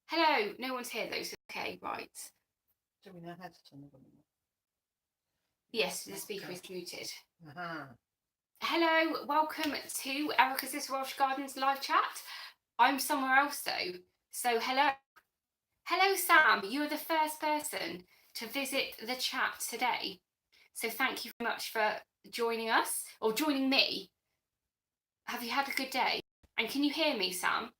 Hello, no one's here though, so okay, right. Do we know how to turn the volume off? Yes, the speaker is muted. Uh-huh. Hello, welcome to Erica's Little Welsh Gardens live chat. I'm somewhere else though, so hello. Hello Sam, you are the first person to visit the chat today. So thank you very much for joining us, or joining me. Have you had a good day? And can you hear me, Sam?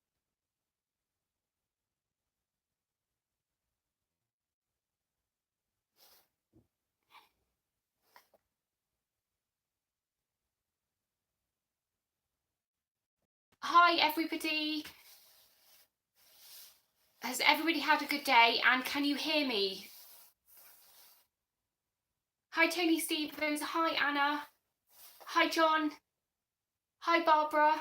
Hi everybody. Has everybody had a good day, and can you hear me? Hi Tony Stevens, hi Anna, hi John, hi Barbara.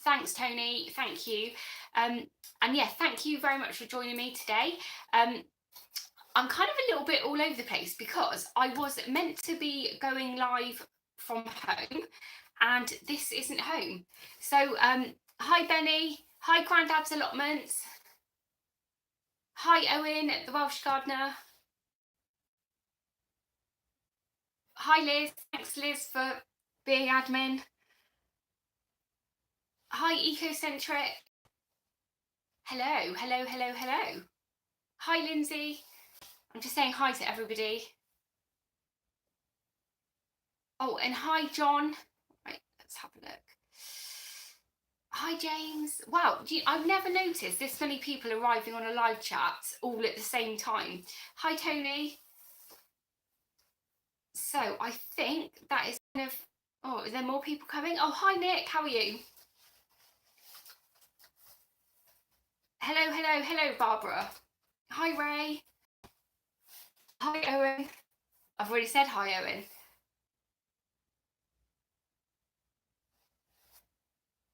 Thanks Tony, thank you. And yeah, thank you very much for joining me today. I'm kind of a little bit all over the place because I was meant to be going live from home and this isn't home. So hi Benny, hi Grandad's Allotments, hi Owen, the Welsh Gardener. Hi Liz, thanks Liz for being admin. Hi Ecocentric. Hello, hello, hello, hello. Hi Lindsay. I'm just saying hi to everybody. Oh, and hi John. Right, let's have a look. Hi James. Wow, I've never noticed this many people arriving on a live chat all at the same time. Hi Tony. So I think that is kind of, oh, is there more people coming? Oh, hi Nick, how are you? Hello, hello, hello Barbara. Hi Ray. Hi Owen. I've already said hi Owen.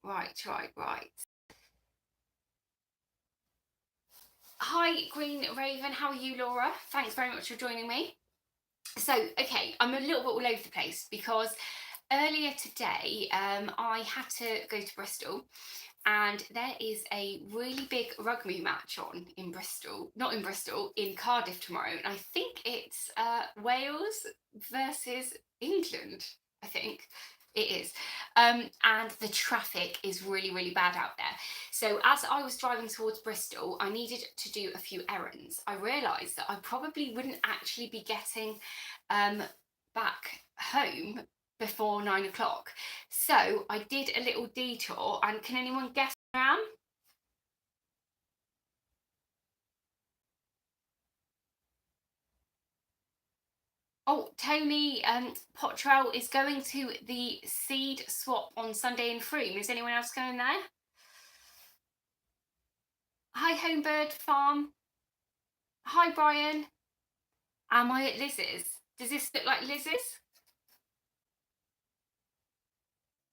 Right. Hi Green Raven, how are you Laura? Thanks very much for joining me. So, okay, I'm a little bit all over the place because earlier today I had to go to Bristol and there is a really big rugby match on in Bristol, not in Bristol, in Cardiff tomorrow. And I think it's Wales versus England, I think. It is. And the traffic is really, really bad out there. So as I was driving towards Bristol, I needed to do a few errands. I realised that I probably wouldn't actually be getting back home before 9 o'clock. So I did a little detour, and can anyone guess where I am? Oh, Tony Pottrell is going to the seed swap on Sunday in Froome. Is anyone else going there? Hi, Homebird Farm. Hi, Brian. Am I at Liz's? Does this look like Liz's?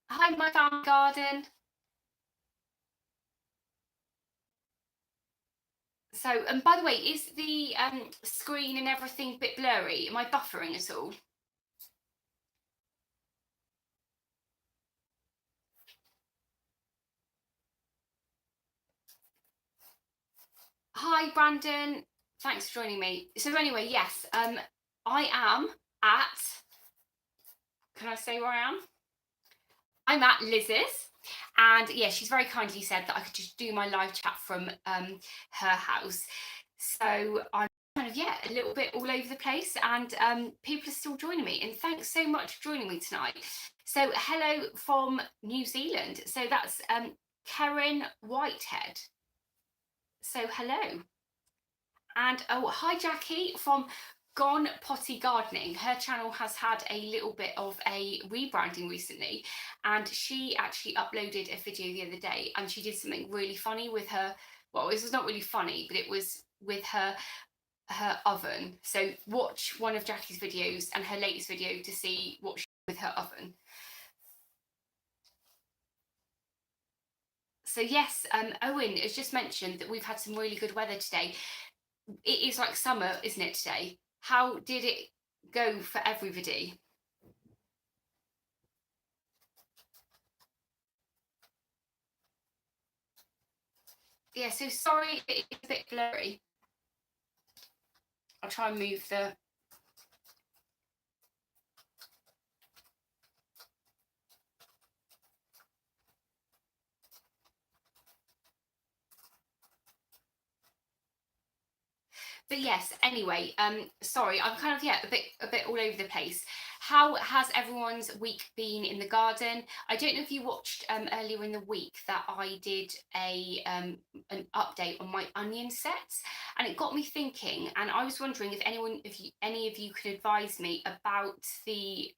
Hi, my farm garden. So, and by the way, is the screen and everything a bit blurry? Am I buffering at all? Hi, Brandon. Thanks for joining me. So anyway, yes, I am at, can I say where I am? I'm at Liz's. And yeah, she's very kindly said that I could just do my live chat from her house. So I'm kind of, yeah, a little bit all over the place and people are still joining me. And thanks so much for joining me tonight. So hello from New Zealand. So that's Karen Whitehead. So hello. And oh, hi Jackie from Gone Potty Gardening. Her channel has had a little bit of a rebranding recently, and she actually uploaded a video the other day and she did something really funny with her, well, this was not really funny, but it was with her oven. So watch one of Jackie's videos and her latest video to see what she did with her oven. So yes, Owen has just mentioned that we've had some really good weather today. It is like summer, isn't it, today? How did it go for everybody? Yeah, so sorry it's a bit blurry. I'll try and move the... But yes, anyway, sorry, I'm kind of, yeah, a bit all over the place. How has everyone's week been in the garden? I don't know if you watched earlier in the week that I did an update on my onion sets, and it got me thinking. And I was wondering if any of you could advise me about the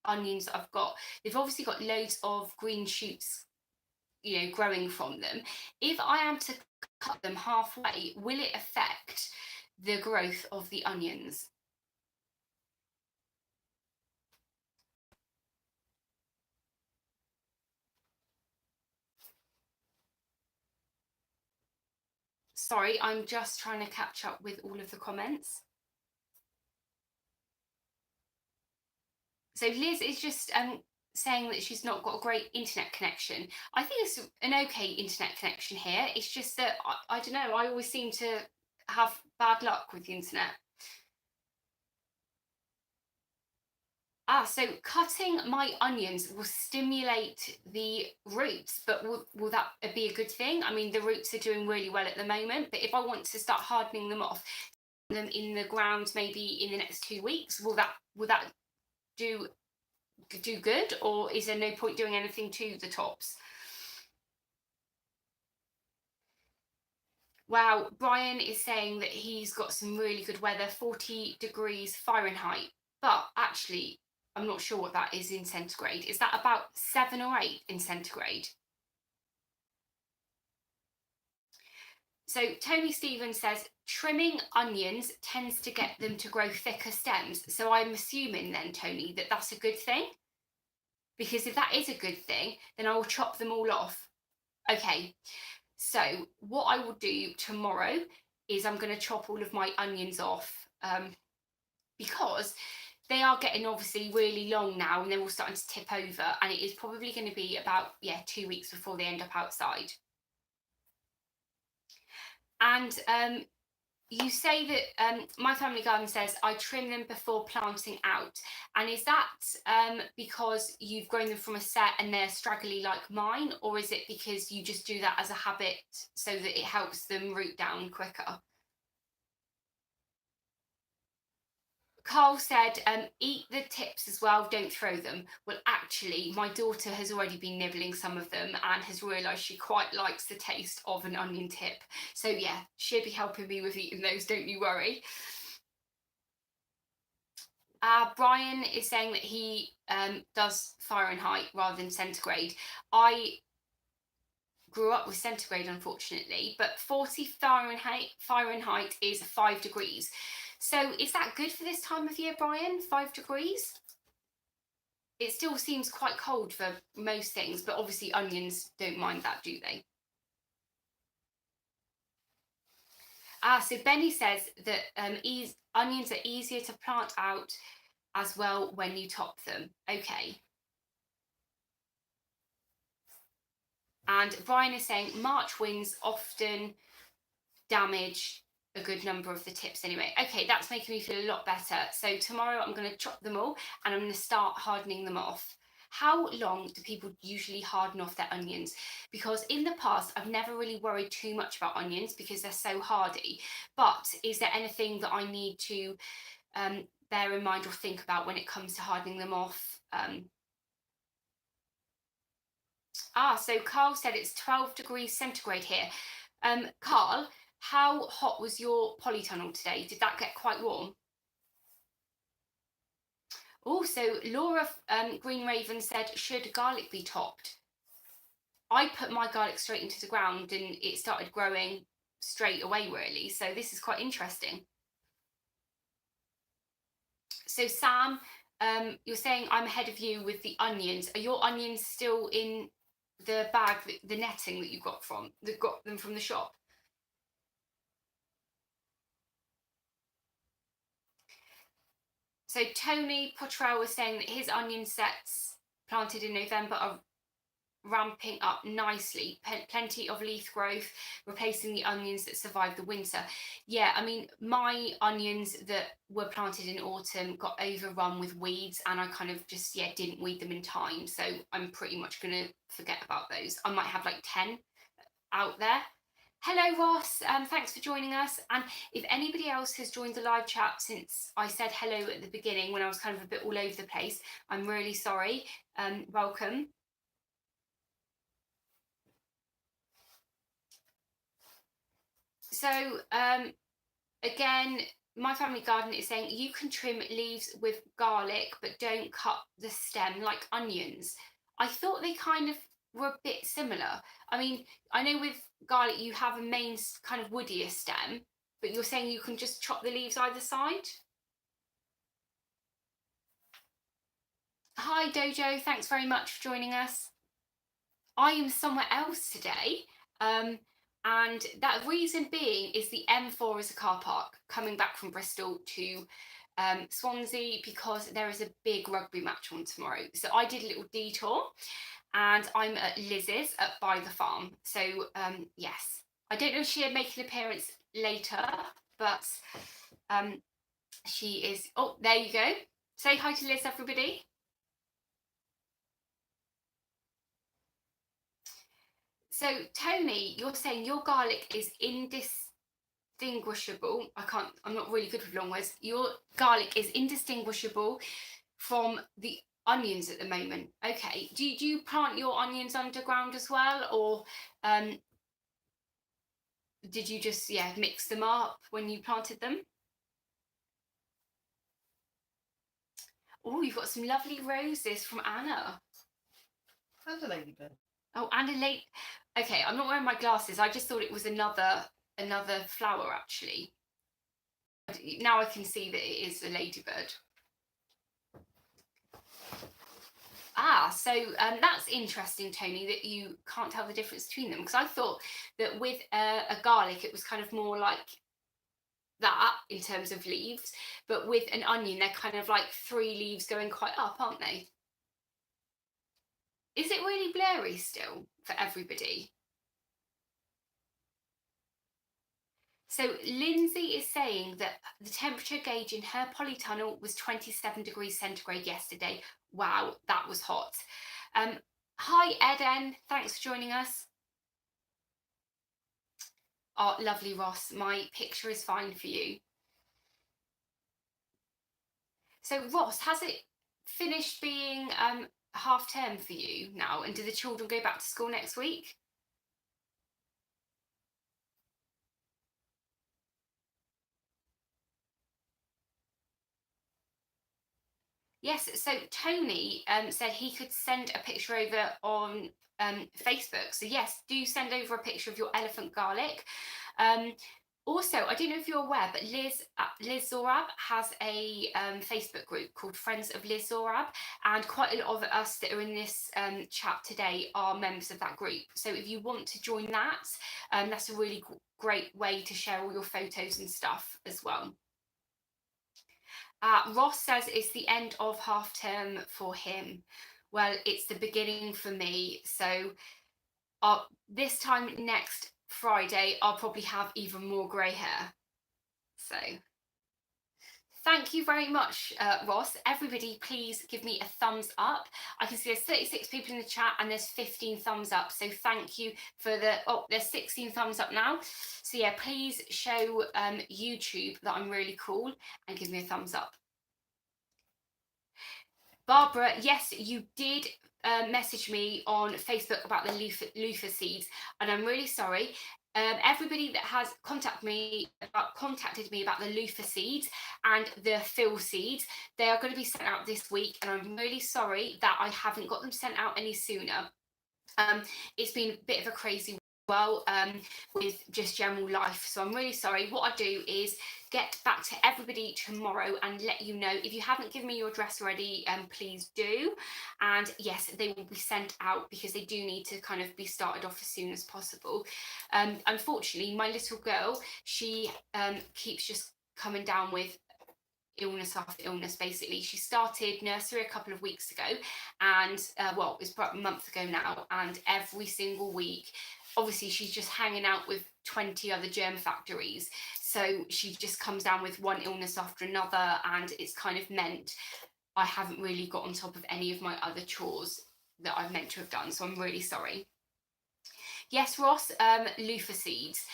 onions that I've got. They've obviously got loads of green shoots, growing from them. If I am to cut them halfway, will it affect the growth of the onions? Sorry, I'm just trying to catch up with all of the comments. So Liz is just saying that she's not got a great internet connection. I think it's an okay internet connection here. It's just that I don't know, I always seem to have bad luck with the internet. So cutting my onions will stimulate the roots, but will that be a good thing? I mean, the roots are doing really well at the moment, but if I want to start hardening them off, them in the ground maybe in the next 2 weeks, will that do good, or is there no point doing anything to the tops? Wow, Brian is saying that he's got some really good weather, 40 degrees Fahrenheit, but actually, I'm not sure what that is in centigrade. Is that about 7 or 8 in centigrade? So Tony Stevens says trimming onions tends to get them to grow thicker stems. So I'm assuming then, Tony, that that's a good thing? Because if that is a good thing, then I will chop them all off. Okay, so what I will do tomorrow is I'm going to chop all of my onions off, because they are getting obviously really long now and they're all starting to tip over, and it is probably going to be about 2 weeks before they end up outside. And you say that My Family Garden says I trim them before planting out, and is that because you've grown them from a set and they're straggly like mine, or is it because you just do that as a habit so that it helps them root down quicker? Carl said, eat the tips as well, don't throw them. Well, actually, my daughter has already been nibbling some of them and has realised she quite likes the taste of an onion tip. So, yeah, she'll be helping me with eating those, don't you worry. Brian is saying that he does Fahrenheit rather than centigrade. I grew up with centigrade, unfortunately, but 40 Fahrenheit is 5 degrees. So is that good for this time of year, Brian? 5 degrees? It still seems quite cold for most things, but obviously onions don't mind that, do they? So Benny says that onions are easier to plant out as well when you top them. Okay. And Brian is saying March winds often damage a good number of the tips anyway. Okay, that's making me feel a lot better. So tomorrow I'm going to chop them all and I'm going to start hardening them off. How long do people usually harden off their onions? Because in the past, I've never really worried too much about onions because they're so hardy. But is there anything that I need to bear in mind or think about when it comes to hardening them off? So Carl said it's 12 degrees centigrade here. Carl, how hot was your polytunnel today? Did that get quite warm? Also, Laura Green Raven said, should garlic be topped? I put my garlic straight into the ground and it started growing straight away, really. So this is quite interesting. So Sam, you're saying I'm ahead of you with the onions. Are your onions still in the bag, the netting that you got them from the shop? So Tony Potrell was saying that his onion sets planted in November are ramping up nicely. Plenty of leaf growth, replacing the onions that survived the winter. Yeah, I mean, my onions that were planted in autumn got overrun with weeds, and I kind of just, yeah, didn't weed them in time. So I'm pretty much going to forget about those. I might have like 10 out there. Hello, Ross. Thanks for joining us. And if anybody else has joined the live chat since I said hello at the beginning when I was kind of a bit all over the place, I'm really sorry. Welcome. So again, my family garden is saying you can trim leaves with garlic, but don't cut the stem like onions. I thought they kind of were a bit similar. I mean, I know with garlic you have a main kind of woodier stem, but you're saying you can just chop the leaves either side? Hi Dojo, thanks very much for joining us. I am somewhere else today. And that reason being is the M4 is a car park coming back from Bristol to Swansea, because there is a big rugby match on tomorrow. So I did a little detour and I'm at Liz's at By the Farm. So yes, I don't know if she'll make an appearance later, but she is. Oh, there you go. Say hi to Liz, everybody. So Tony, you're saying your garlic is indistinguishable. I'm not really good with long words. Your garlic is indistinguishable from the onions at the moment. Okay. Do you plant your onions underground as well, or did you just mix them up when you planted them? Oh, you've got some lovely roses from Anna. And a ladybird. Oh, and a late. Okay, I'm not wearing my glasses. I just thought it was another flower actually. Now I can see that it is a ladybird. So that's interesting, Tony, that you can't tell the difference between them, because I thought that with a garlic it was kind of more like that in terms of leaves, but with an onion they're kind of like 3 leaves going quite up, aren't they? Is it really blurry still for everybody? So Lindsay is saying that the temperature gauge in her polytunnel was 27 degrees centigrade yesterday. Wow, that was hot. Hi Eden, thanks for joining us. Oh, lovely Ross, my picture is fine for you. So Ross, has it finished being half term for you now, and do the children go back to school next week? Yes, so Tony said he could send a picture over on Facebook. So yes, do send over a picture of your elephant garlic. Also, I don't know if you're aware, but Liz Zorab has a Facebook group called Friends of Liz Zorab, and quite a lot of us that are in this chat today are members of that group. So if you want to join that, that's a really great way to share all your photos and stuff as well. Ross says it's the end of half term for him. Well, it's the beginning for me. So this time next Friday, I'll probably have even more grey hair. So thank you very much, Ross. Everybody, please give me a thumbs up. I can see there's 36 people in the chat and there's 15 thumbs up. So thank you for there's 16 thumbs up now. So yeah, please show YouTube that I'm really cool and give me a thumbs up. Barbara, yes, you did message me on Facebook about the loofah seeds, and I'm really sorry. Everybody that has contacted me about the loofah seeds and the fill seeds, they are going to be sent out this week, and I'm really sorry that I haven't got them sent out any sooner. It's been a bit of a crazy with just general life, so I'm really sorry. What I do is get back to everybody tomorrow and let you know. If you haven't given me your address already, please do, and yes, they will be sent out because they do need to kind of be started off as soon as possible. Unfortunately, my little girl, she keeps just coming down with illness after illness. Basically, she started nursery a couple of weeks ago, and well, it's about a month ago now, and every single week, obviously she's just hanging out with 20 other germ factories, so she just comes down with one illness after another, and it's kind of meant I haven't really got on top of any of my other chores that I've meant to have done, so I'm really sorry. Yes, Ross, loofah seeds,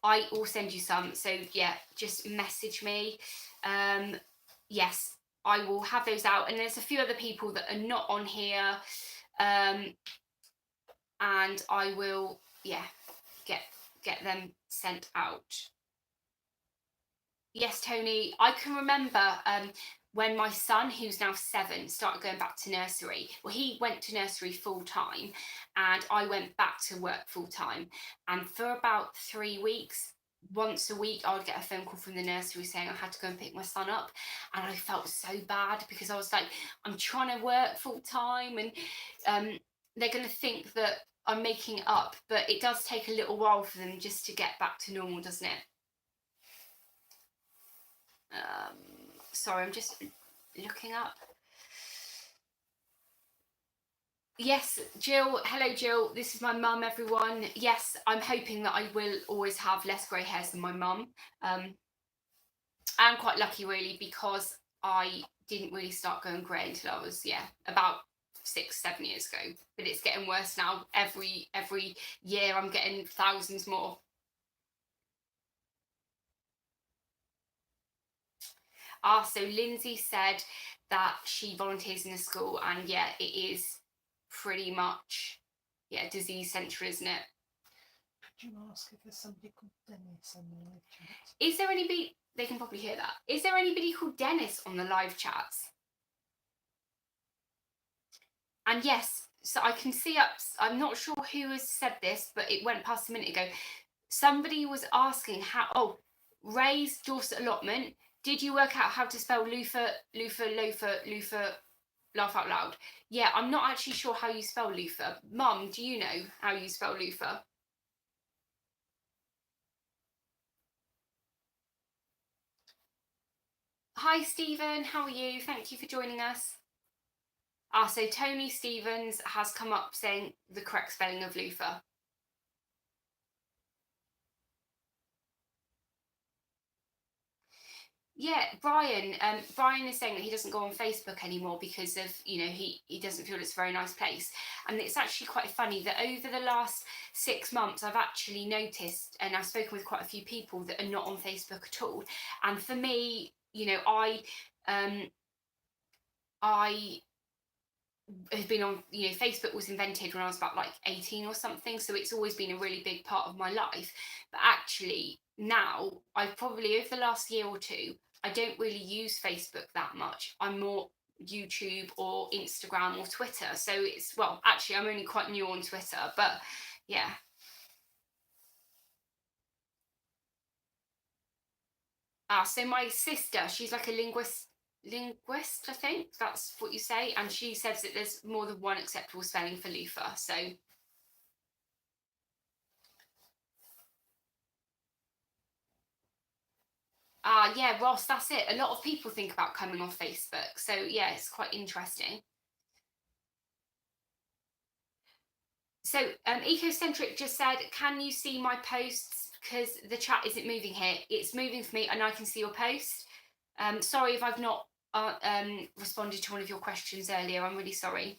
I will send you some, so yeah, just message me. Yes, I will have those out, and there's a few other people that are not on here, and I will, yeah, get them sent out. Yes, Tony, I can remember when my son, who's now 7, started going back to nursery. Well, he went to nursery full time, and I went back to work full time. And for about 3 weeks, once a week, I would get a phone call from the nursery saying I had to go and pick my son up. And I felt so bad because I was like, I'm trying to work full time, and they're going to think that I'm making it up. But it does take a little while for them just to get back to normal, doesn't it? Sorry, I'm just looking up. Yes, Jill. Hello, Jill. This is my mum, everyone. Yes, I'm hoping that I will always have less grey hairs than my mum. I'm quite lucky, really, because I didn't really start going grey until I was, yeah, about 6-7 years ago. But it's getting worse now. Every year I'm getting thousands more. So Lindsay said that she volunteers in a school, and yeah, it is pretty much, yeah, disease centre, isn't it? Could you ask if there's somebody called Dennis on the live chat? Is there anybody, they can probably hear that. Is there anybody called Dennis on the live chats? And yes, so I can see up, I'm not sure who has said this, but it went past a minute ago. Somebody was asking how, oh, Ray's Dorset allotment, did you work out how to spell loofah, laugh out loud? Yeah, I'm not actually sure how you spell loofah. Mum, do you know how you spell loofah? Hi, Stephen. How are you? Thank you for joining us. So Tony Stevens has come up saying the correct spelling of loofah. Yeah, Brian. Brian is saying that he doesn't go on Facebook anymore because of, you know, he doesn't feel it's a very nice place. And it's actually quite funny that over the last 6 months, I've actually noticed, and I've spoken with quite a few people that are not on Facebook at all. And for me, you know, I have been on, you know, Facebook was invented when I was about like 18 or something, so it's always been a really big part of my life. But actually now, I've probably, over the last year or two, I don't really use Facebook that much. I'm more YouTube or Instagram or Twitter. So it's, well, actually I'm only quite new on Twitter, but yeah. So my sister, she's like a linguist, I think that's what you say, and she says that there's more than one acceptable spelling for loofah. So yeah, Ross, that's it. A lot of people think about coming off Facebook, so yeah, it's quite interesting. So Ecocentric just said, can you see my posts, because the chat isn't moving here? It's moving for me and I can see your post. Sorry if I've not responded to one of your questions earlier. I'm really sorry.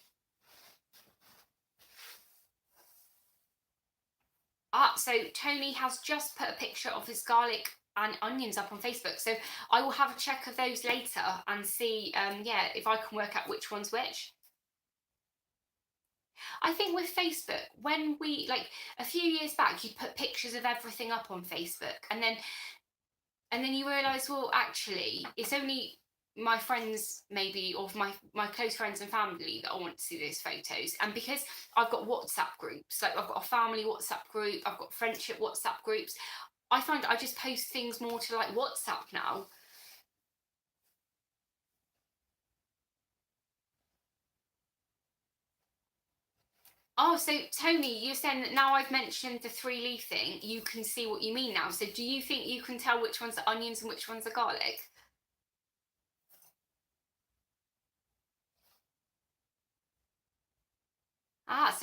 So Tony has just put a picture of his garlic and onions up on Facebook, so I will have a check of those later and see, yeah, if I can work out which one's which. I think with Facebook, when we, like, a few years back, you put pictures of everything up on Facebook, and then you realise, well, actually, it's only my friends, maybe, or my close friends and family that I want to see those photos. And because I've got WhatsApp groups, like I've got a family WhatsApp group, I've got friendship WhatsApp groups, I find I just post things more to like WhatsApp now. Oh, so Tony, you're saying that now I've mentioned the 3-leaf thing, you can see what you mean now. So do you think you can tell which ones are onions and which ones are garlic?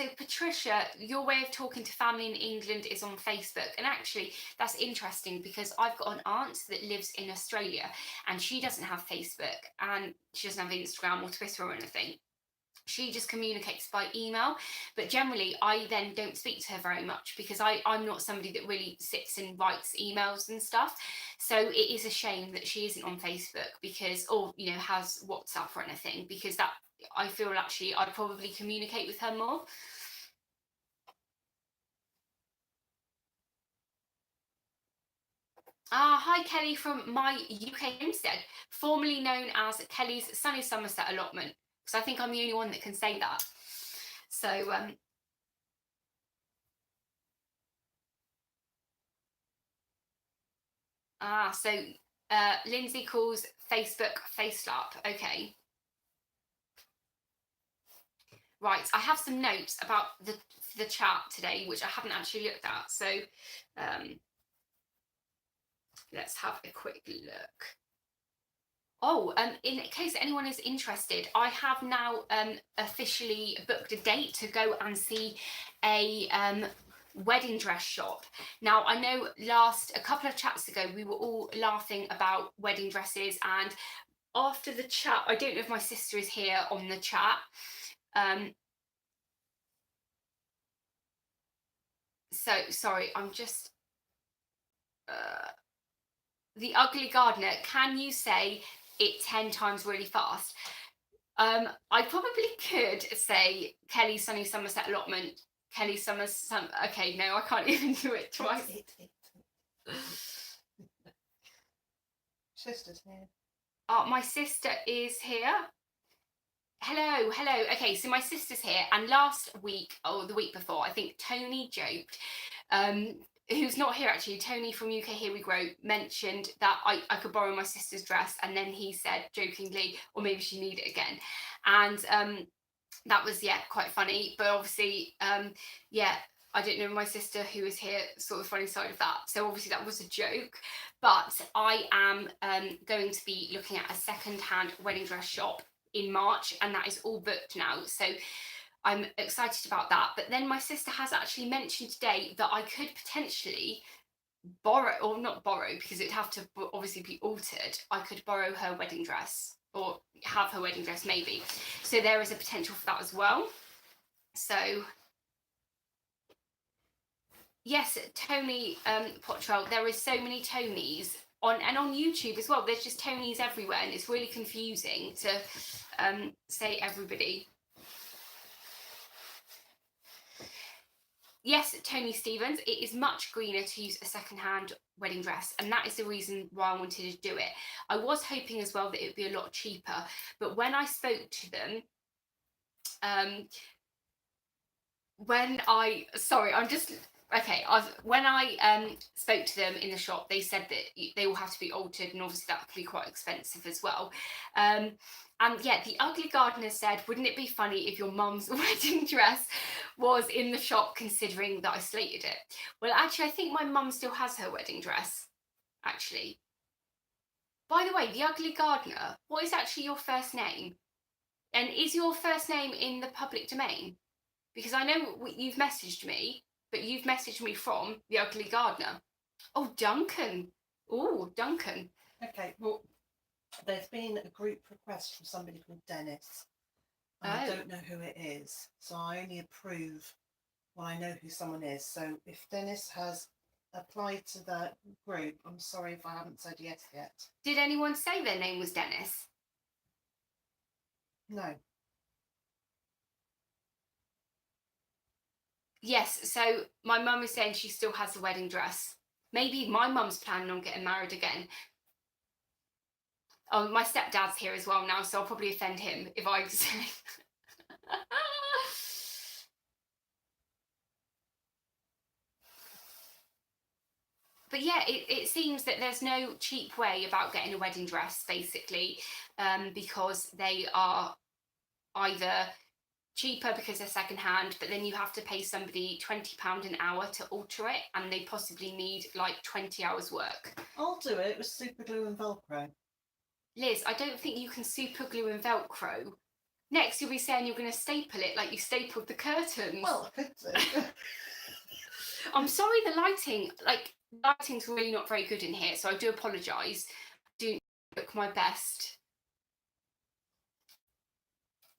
so Patricia, your way of talking to family in England is on Facebook. And actually, that's interesting because I've got an aunt that lives in Australia and she doesn't have Facebook and she doesn't have Instagram or Twitter or anything. She just communicates by email, but generally I then don't speak to her very much because I'm not somebody that really sits and writes emails and stuff. So it is a shame that she isn't on Facebook because, or has WhatsApp or anything, because that, I feel actually I'd probably communicate with her more. Hi Kelly from my UK homestead, formerly known as Kelly's Sunny Somerset allotment, because I think I'm the only one that can say that. So so Lindsay calls Facebook face slap. Okay. Right, I have some notes about the chat today, which I haven't actually looked at. So let's have a quick look. Oh, in case anyone is interested, I have now officially booked a date to go and see a wedding dress shop. Now, I know a couple of chats ago, we were all laughing about wedding dresses, and after the chat, I don't know if my sister is here on the chat. So sorry, I'm just the ugly gardener. Can you say it 10 times really fast? I probably could say Kelly Sunny Somerset allotment. Kelly Okay, no, I can't even do it twice. Sister's here. My sister is here. Hello. Okay, so my sister's here, and last week, or the week before, I think Tony joked, who's not here actually, Tony from UK Here We Grow, mentioned that I could borrow my sister's dress, and then he said jokingly, or maybe she need it again. And that was, quite funny. But obviously, I don't know my sister who is here, sort of funny side of that. So obviously that was a joke. But I am going to be looking at a second-hand wedding dress shop in March, and that is all booked now. So I'm excited about that. But then my sister has actually mentioned today that I could potentially borrow, or not borrow, because it'd have to obviously be altered. I could borrow her wedding dress, or have her wedding dress maybe. So there is a potential for that as well. So yes, Tony Pottrell, there is so many Tonys on YouTube as well. There's just Tonys everywhere, and it's really confusing to say everybody. Yes, Tony Stevens, it is much greener to use a second-hand wedding dress, and that is the reason why I wanted to do it. I was hoping as well that it would be a lot cheaper, but when I spoke to them, when I spoke to them in the shop, they said that they will have to be altered, and obviously that could be quite expensive as well. And yeah, the ugly gardener said, wouldn't it be funny if your mum's wedding dress was in the shop, considering that I slated it? Well, actually, I think my mum still has her wedding dress, actually. By the way, the ugly gardener, what is actually your first name? And is your first name in the public domain? Because I know you've messaged me, but you've messaged me from the ugly gardener. Oh, Duncan. Oh, Duncan. Okay, well, there's been a group request from somebody called Dennis. I don't know who it is, so I only approve when I know who someone is. So if Dennis has applied to the group, I'm sorry if I haven't said yes yet. Did anyone say their name was Dennis? No. Yes, so my mum is saying she still has the wedding dress. Maybe my mum's planning on getting married again. Oh, my stepdad's here as well now, so I'll probably offend him if I say. But yeah, it seems that there's no cheap way about getting a wedding dress, basically, because they are either cheaper because they're secondhand, but then you have to pay somebody £20 an hour to alter it, and they possibly need like 20 hours work. I'll do it with super glue and Velcro. Liz, I don't think you can super glue and Velcro Next, you'll be saying you're going to staple it like you stapled the curtains. Well, I could do. I'm sorry, lighting's really not very good in here, so I do apologise. I do look my best.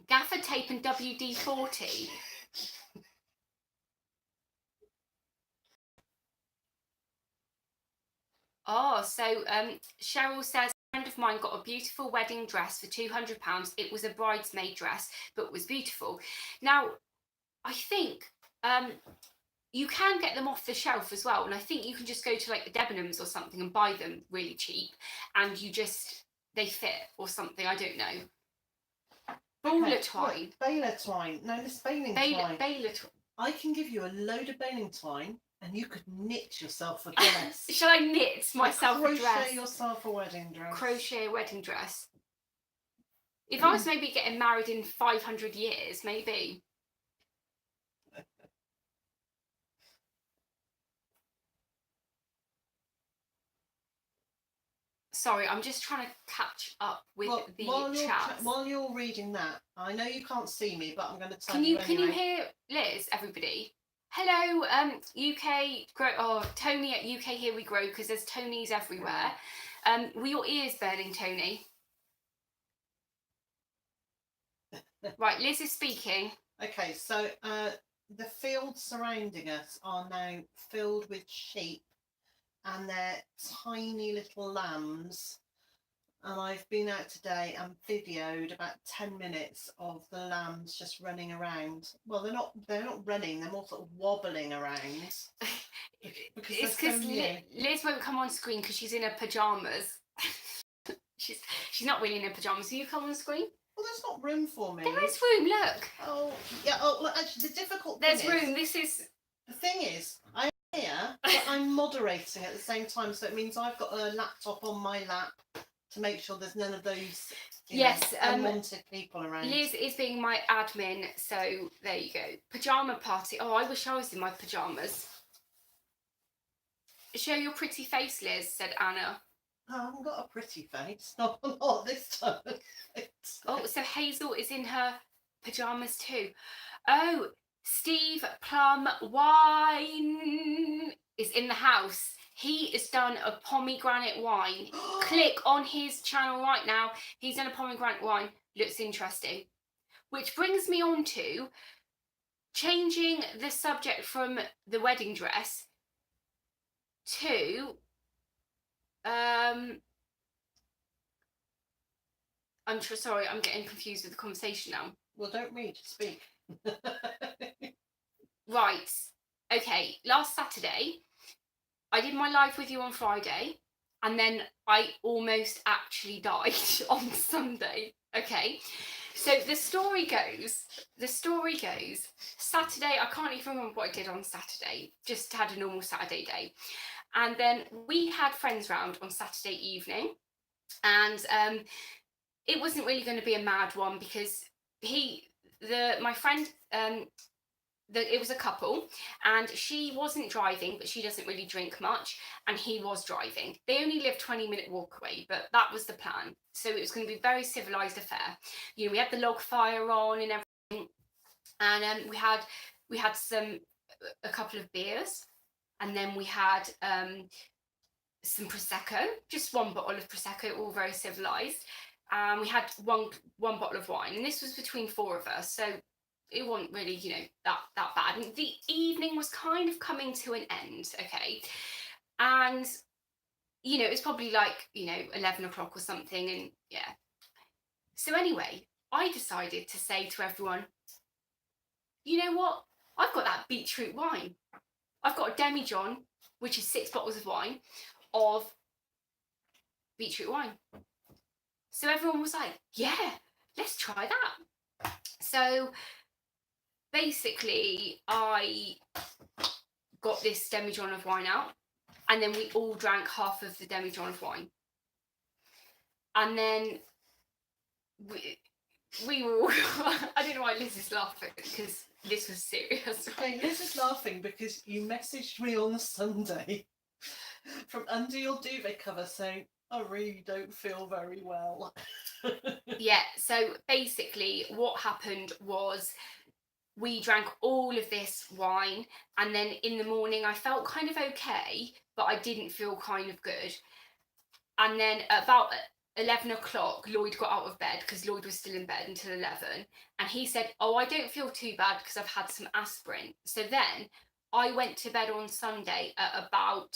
Gaffer tape and WD-40. Oh, so Cheryl says, a friend of mine got a beautiful wedding dress for £200. It was a bridesmaid dress, but was beautiful. Now, I think you can get them off the shelf as well, and I think you can just go to like the Debenhams or something and buy them really cheap, and they fit or something. I don't know. Baler twine. Baler twine. No, this baling twine. Baler twine. I can give you a load of baling twine, and you could knit yourself a dress. Shall I knit myself a dress? Crochet yourself a wedding dress. Crochet a wedding dress. If I was maybe getting married in 500 years, maybe. Sorry, I'm just trying to catch up with the chat. While you're reading that, I know you can't see me, but I'm going to tell you anyway. Can you hear Liz, everybody? Hello, UK grow. Oh, Tony at UK Here We Grow, because there's Tonys everywhere. Were your ears burning, Tony? Right, Liz is speaking. Okay, so the fields surrounding us are now filled with sheep, and they're tiny little lambs. And I've been out today and videoed about 10 minutes of the lambs just running around. Well, they're not running, they're more sort of wobbling around. It's because Liz won't come on screen because she's in her pajamas. she's not really in her pajamas. Will you come on screen? Well, there's not room for me. There is room, look. Oh, yeah. Oh, look, actually, the difficult thing is... There's room. This is... The thing is, I'm here, but I'm moderating at the same time, so it means I've got a laptop on my lap to make sure there's none of those unwanted people around. Liz is being my admin, so there you go. Pajama party. Oh, I wish I was in my pajamas. Show your pretty face, Liz, said Anna. Oh, I haven't got a pretty face. Not this time. Oh, so Hazel is in her pajamas too. Oh, Steve Plum Wine is in the house. He has done a pomegranate wine. Click on his channel right now. He's done a pomegranate wine. Looks interesting. Which brings me on to changing the subject from the wedding dress to sorry, I'm getting confused with the conversation now. Well, don't read, speak. Right. Okay. Last Saturday, I did my live with you on Friday, and then I almost actually died on Sunday. Okay. So the story goes, Saturday, I can't even remember what I did on Saturday, just had a normal Saturday day. And then we had friends round on Saturday evening, and it wasn't really going to be a mad one because my friend, it was a couple, and she wasn't driving, but she doesn't really drink much, and he was driving. They only live 20-minute walk away, but that was the plan. So it was going to be a very civilized affair. You know, we had the log fire on and everything, and we had a couple of beers, and then we had some prosecco, just one bottle of prosecco, all very civilized. We had one bottle of wine, and this was between four of us, so it wasn't really, you know, that bad. And the evening was kind of coming to an end, okay? And, you know, it was probably like, you know, 11 o'clock or something, and yeah. So anyway, I decided to say to everyone, you know what? I've got that beetroot wine. I've got a demi-john, which is 6 bottles of wine, of beetroot wine. So everyone was like, yeah, let's try that. So basically, I got this demi-john of wine out, and then we all drank half of the demi-john of wine. And then we were all... I don't know why Liz is laughing, because this was serious. Okay, Liz is laughing because you messaged me on Sunday from under your duvet cover saying, I really don't feel very well. Yeah, so basically what happened was we drank all of this wine, and then in the morning I felt kind of okay, but I didn't feel kind of good. And then at about 11 o'clock, Lloyd got out of bed because Lloyd was still in bed until 11. And he said, "Oh, I don't feel too bad because I've had some aspirin." So then I went to bed on Sunday at about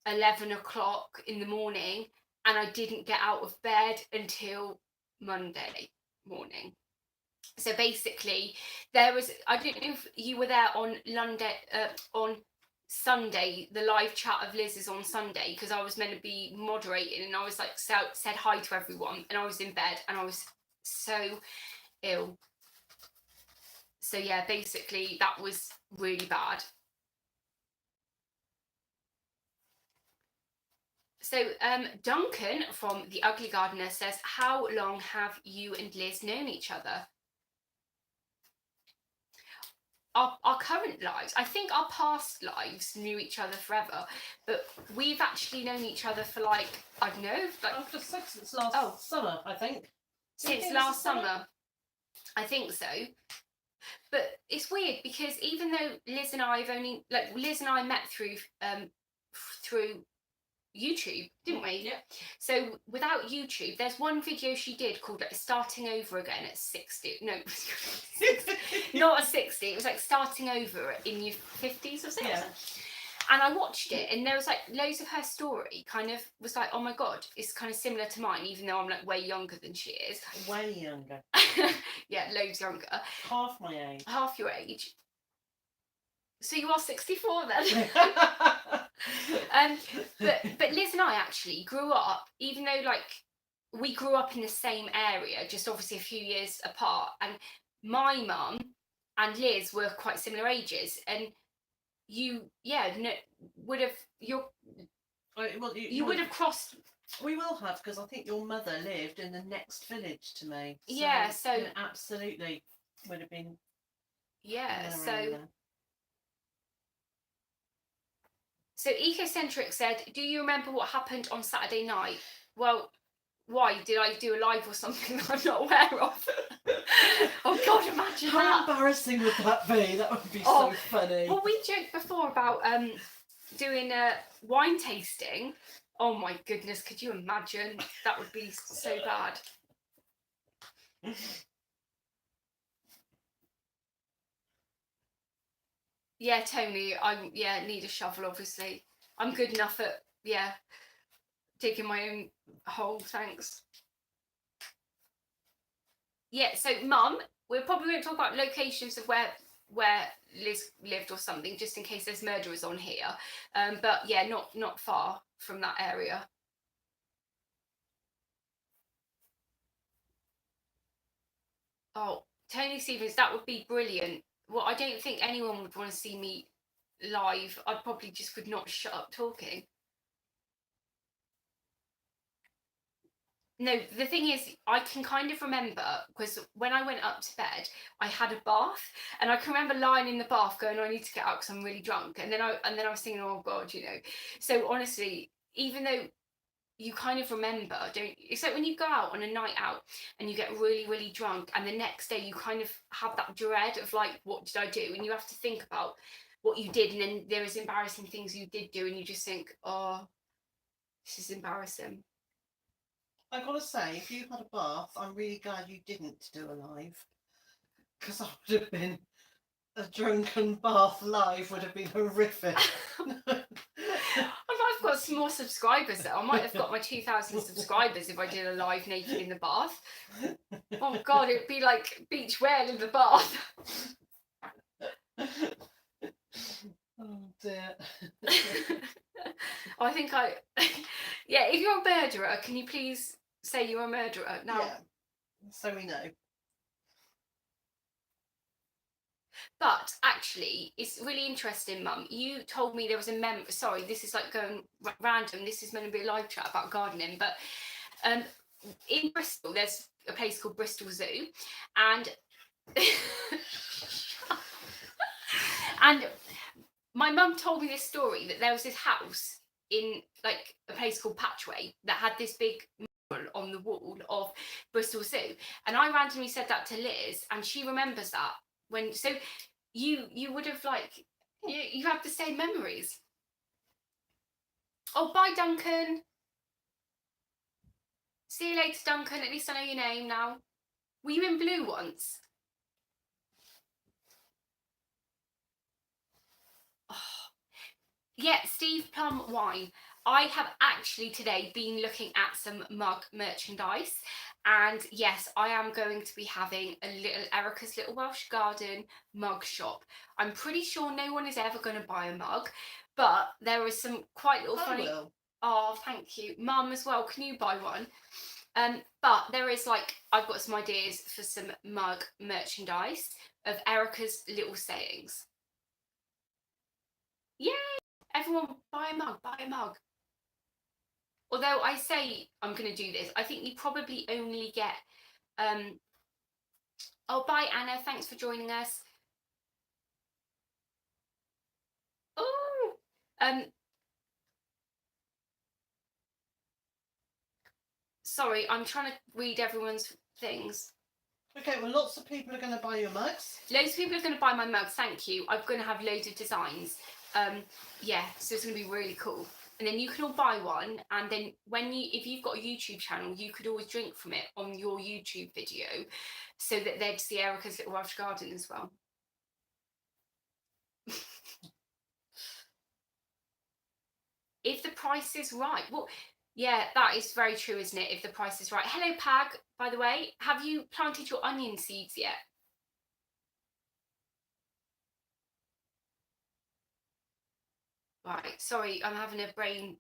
11 o'clock in the morning, and I didn't get out of bed until Monday morning. So basically, there was, I don't know if you were there on on Sunday, the live chat of Liz's on Sunday, because I was meant to be moderating, and I was like, said hi to everyone, and I was in bed and I was so ill. So yeah, basically that was really bad. So Duncan from The Ugly Gardener says, how long have you and Liz known each other? Our current lives, I think our past lives knew each other forever, but we've actually known each other for like, I don't know, like After since last summer, I think. Since last summer, I think so. But it's weird because even though Liz and I met through through YouTube, didn't we? Yeah. So without YouTube, there's one video she did called like, Starting Over Again at 60. No, not at 60. It was like starting over in your 50s or something. Yeah. And I watched it, and there was like loads of her story kind of was like, oh my God, it's kind of similar to mine, even though I'm like way younger than she is. Way younger. Yeah, loads younger. Half my age. Half your age. So you are 64 then. But Liz and I actually grew up, even though like we grew up in the same area, just obviously a few years apart. And my mum and Liz were quite similar ages, and you would have you would have crossed. We will have, because I think your mother lived in the next village to me. So it absolutely would have been. Yeah, so Ecocentric said, do you remember what happened on Saturday night? Well, why? Did I do a live or something that I'm not aware of? Oh God, imagine How that. embarrassing would that be? That would be so funny. Well, we joked before about doing a wine tasting. Oh my goodness, could you imagine? That would be so bad. Yeah, Tony, I need a shovel, obviously. I'm good enough at digging my own hole, thanks. Yeah, so Mum, we probably won't talk about locations of where Liz lived or something, just in case there's murderers on here. But yeah, not far from that area. Oh, Tony Stevens, that would be brilliant. Well, I don't think anyone would want to see me live. I probably just would not shut up talking. No, the thing is, I can kind of remember, because when I went up to bed, I had a bath, and I can remember lying in the bath going, I need to get out because I'm really drunk. And then I was thinking, oh God, So honestly, even though you kind of remember, don't you? It's like when you go out on a night out and you get really, really drunk, and the next day you kind of have that dread of like, what did I do? And you have to think about what you did, and then there is embarrassing things you did do, and you just think, oh, this is embarrassing. I gotta say, if you had a bath, I'm really glad you didn't do a live, because I would have been a drunken bath live would have been horrific. I might have got some more subscribers though. I might have got my 2,000 subscribers if I did a live naked in the bath. Oh God, it'd be like beach whale in the bath. Oh dear. I think yeah, if you're a murderer, can you please say you're a murderer now? Yeah, so we know. But actually, it's really interesting, Mum. You told me there was a sorry, this is like going random. This is meant to be a live chat about gardening, but in Bristol, there's a place called Bristol Zoo, and and my mum told me this story that there was this house in like a place called Patchway that had this big on the wall of Bristol Zoo, and I randomly said that to Liz, and she remembers that. So you would have like you have the same memories. Oh, bye, Duncan. See you later, Duncan. At least I know your name now. Were you in blue once? Oh. Yeah, Steve Plum wine. I have actually today been looking at some mug merchandise, and yes, I am going to be having a little Erica's Little Welsh Garden mug shop. I'm pretty sure no one is ever going to buy a mug, but there is some quite little funny. Will. Oh, thank you, Mum as well. Can you buy one? But there is I've got some ideas for some mug merchandise of Erica's little sayings. Yay! Everyone buy a mug, buy a mug. Although I say I'm going to do this, I think you probably only get, oh, bye Anna, thanks for joining us. Oh, sorry, I'm trying to read everyone's things. Okay, well, lots of people are going to buy your mugs. Loads of people are going to buy my mugs, thank you. I'm going to have loads of designs. Yeah, so it's going to be really cool. And then you can all buy one, and then if you've got a YouTube channel, you could always drink from it on your YouTube video, so that they'd see Erica's Little Welsh Garden as well. If the price is right. Well, yeah, that is very true, isn't it? If the price is right. Hello, Pag, by the way. Have you planted your onion seeds yet? Right, sorry, I'm having a brain.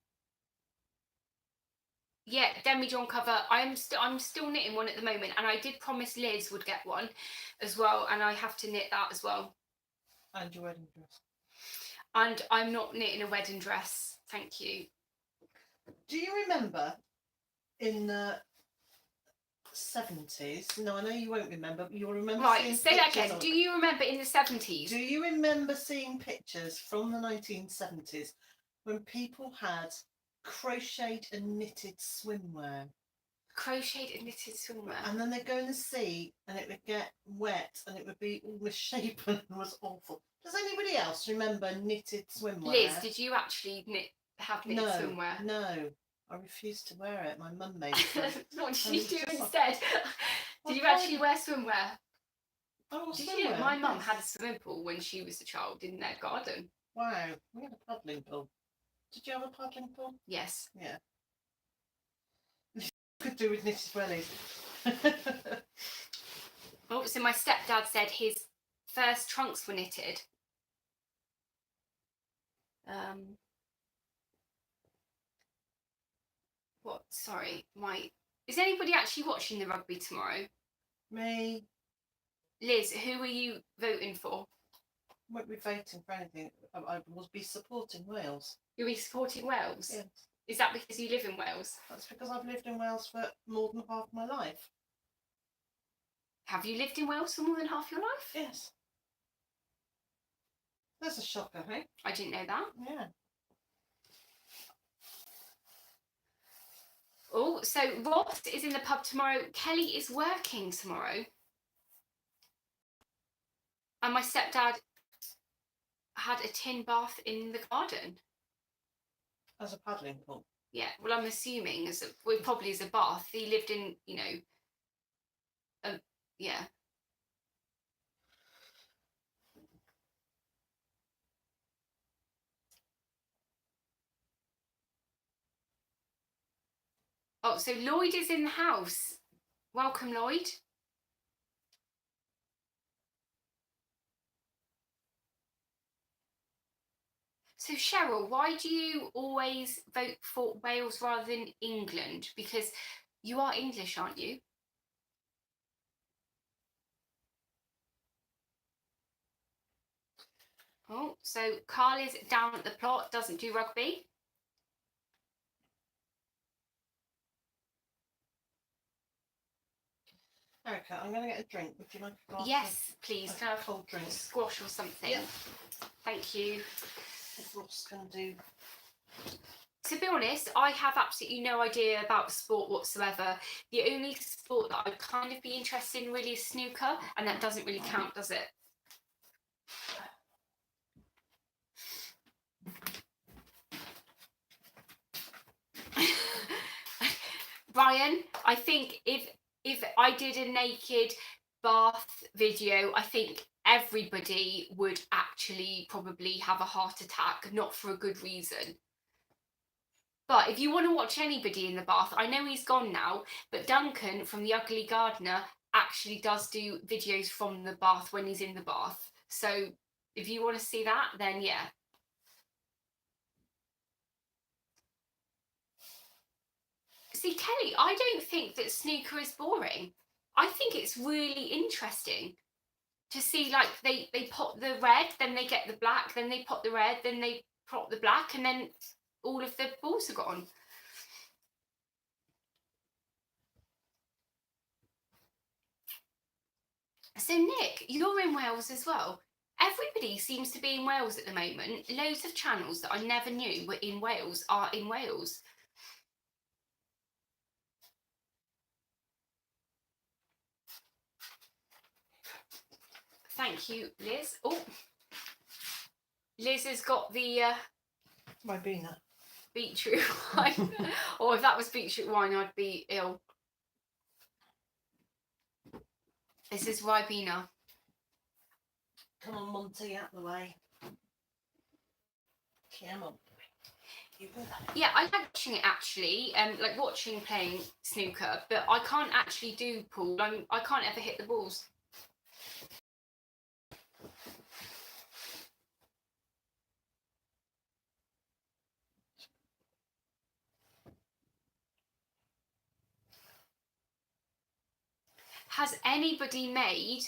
Yeah, Demi-John cover. I'm still knitting one at the moment, and I did promise Liz would get one as well, and I have to knit that as well. And your wedding dress. And I'm not knitting a wedding dress, thank you. Do you remember in the 70s? No, I know you won't remember, but you'll remember. Right, say that again. Do you remember in the 70s? Do you remember seeing pictures from the 1970s when people had crocheted and knitted swimwear? Crocheted and knitted swimwear. And then they'd go in the sea and it would get wet and it would be all misshapen and was awful. Does anybody else remember knitted swimwear? Liz, did you actually have knitted swimwear? No, I refused to wear it. My mum made it. What did you do instead? Did you actually wear swimwear? Oh, did you? My mum had a swimming pool when she was a child in their garden. Wow, we had a paddling pool. Did you have a paddling pool? Yes. Yeah. Could do with knitted wellies. Oh, so my stepdad said his first trunks were knitted. What? Sorry, is anybody actually watching the rugby tomorrow? Me. Liz, who are you voting for? I won't be voting for anything. I will be supporting Wales. You'll be supporting Wales? Yes. Is that because you live in Wales? That's because I've lived in Wales for more than half my life. Have you lived in Wales for more than half your life? Yes. That's a shocker, hey? I didn't know that. Yeah. Oh, so Ross is in the pub tomorrow. Kelly is working tomorrow. And my stepdad had a tin bath in the garden. As a paddling pool? Yeah, well, I'm assuming probably as a bath. He lived in, yeah. Oh, so Lloyd is in the house. Welcome, Lloyd. So Cheryl, why do you always vote for Wales rather than England? Because you are English, aren't you? Oh, so Carl is down at the plot, doesn't do rugby. Erica, I'm going to get a drink. Would you like a glass? Yes, please. Can I have a cold drink? Squash or something? Yeah. Thank you. If Ross can do To be honest, I have absolutely no idea about sport whatsoever. The only sport that I'd kind of be interested in really is snooker, and that doesn't really count, does it? Brian, I think if I did a naked bath video, I think everybody would actually probably have a heart attack, not for a good reason. But if you want to watch anybody in the bath, I know he's gone now, but Duncan from The Ugly Gardener actually does do videos from the bath when he's in the bath. So if you want to see that, then yeah. See, Kelly, I don't think that snooker is boring. I think it's really interesting to see, like, they pop the red, then they get the black, then they pop the red, then they pop the black, and then all of the balls are gone. So Nick, you're in Wales as well. Everybody seems to be in Wales at the moment. Loads of channels that I never knew were in Wales are in Wales. Thank you, Liz. Oh, Liz has got the Ribena. beetroot wine. Or if that was beetroot wine, I'd be ill. This is Ribena. Come on, Monty, out the way. Come on. Yeah, I like watching it actually, like watching playing snooker, but I can't actually do pool. I can't ever hit the balls. Has anybody made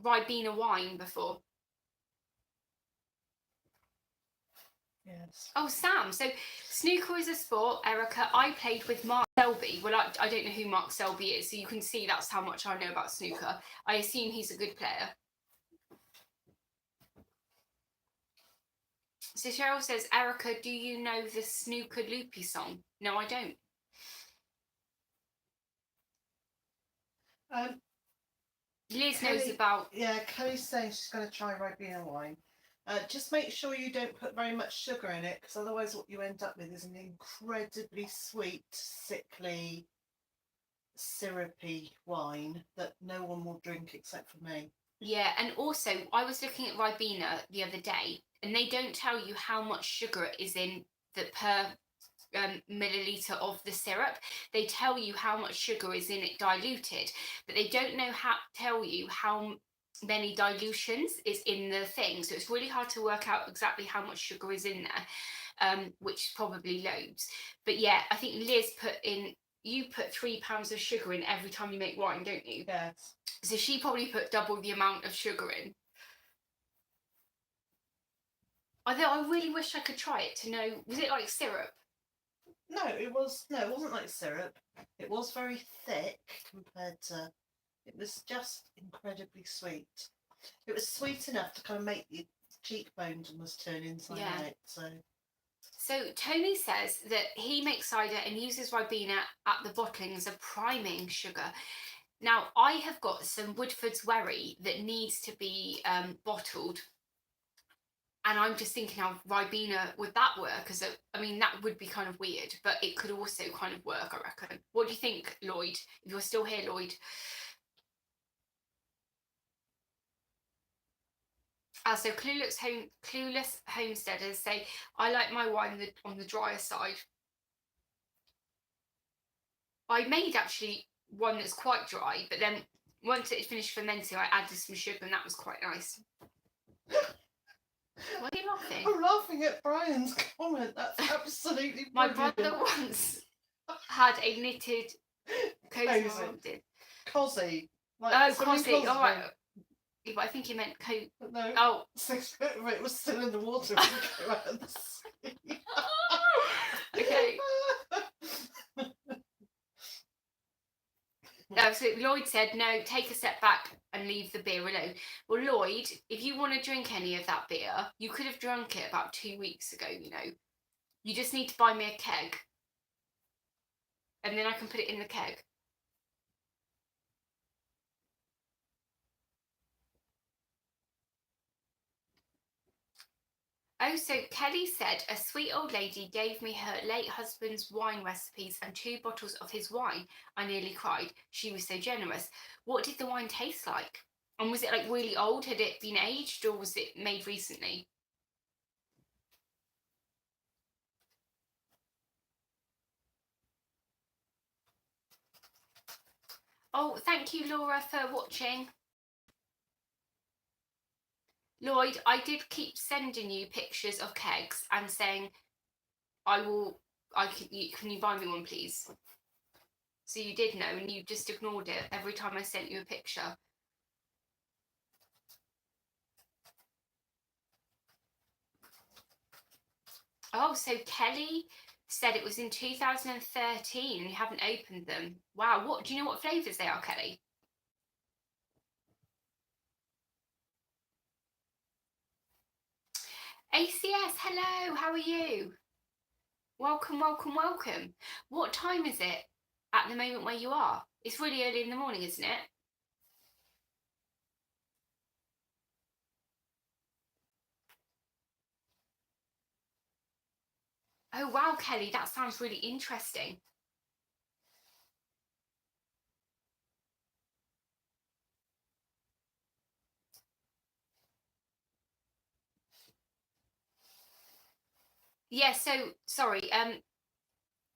Ribena wine before? Yes. Oh, Sam. So snooker is a sport, Erica. I played with Mark Selby. Well, I don't know who Mark Selby is, so you can see that's how much I know about snooker. I assume he's a good player. So Cheryl says, Erica, do you know the Snooker Loopy song? No, I don't. Liz Kelly, knows about... Yeah, Kelly's saying she's going to try Ribena wine. Just make sure you don't put very much sugar in it, because otherwise what you end up with is an incredibly sweet, sickly, syrupy wine that no one will drink except for me. Yeah, and also I was looking at Ribena the other day, and they don't tell you how much sugar is in the per milliliter of the syrup. They tell you how much sugar is in it diluted, but they don't know how tell you how many dilutions is in the thing. So it's really hard to work out exactly how much sugar is in there, which is probably loads. But yeah, I think Liz you put 3 pounds of sugar in every time you make wine, don't you? Yes. So she probably put double the amount of sugar in. Although I really wish I could try it to know, was it like syrup? No, it wasn't like syrup. It was very thick compared to, it was just incredibly sweet. It was sweet enough to kind of make your cheekbones almost turn inside out. So Tony says that he makes cider and uses Ribena at the bottling as a priming sugar. Now, I have got some Woodford's Wherry that needs to be bottled. And I'm just thinking how Ribena, would that work? I mean, that would be kind of weird, but it could also kind of work, I reckon. What do you think, Lloyd? If you're still here, Lloyd. So clueless homesteaders say, I like my wine on the drier side. I made actually one that's quite dry, but then once it finished fermenting, I added some sugar, and that was quite nice. Why are you laughing? I'm laughing at Brian's comment. That's absolutely My brilliant. brother once had a knitted cozy. Cosy. Like cosy. All right. Yeah, but I think he meant coat. No. Oh. 6 foot of it was still in the water when it came out of the sea. Okay. So Lloyd said, no, take a step back and leave the beer alone. Well, Lloyd, if you want to drink any of that beer, you could have drunk it about 2 weeks ago, you know. You just need to buy me a keg. And then I can put it in the keg. Oh, so Kelly said a sweet old lady gave me her late husband's wine recipes and 2 bottles of his wine. I nearly cried. She was so generous. What did the wine taste like? And was it like really old? Had it been aged or was it made recently? Oh, thank you, Laura, for watching. Lloyd, I did keep sending you pictures of kegs and saying, can you buy me one, please? So you did know, and you just ignored it every time I sent you a picture. Oh, so Kelly said it was in 2013 and you haven't opened them. Wow, what do you know what flavours they are, Kelly? ACS, hello, how are you? Welcome, welcome, welcome. What time is it at the moment where you are? It's really early in the morning, isn't it? Oh, wow, Kelly, that sounds really interesting. Yeah, so sorry.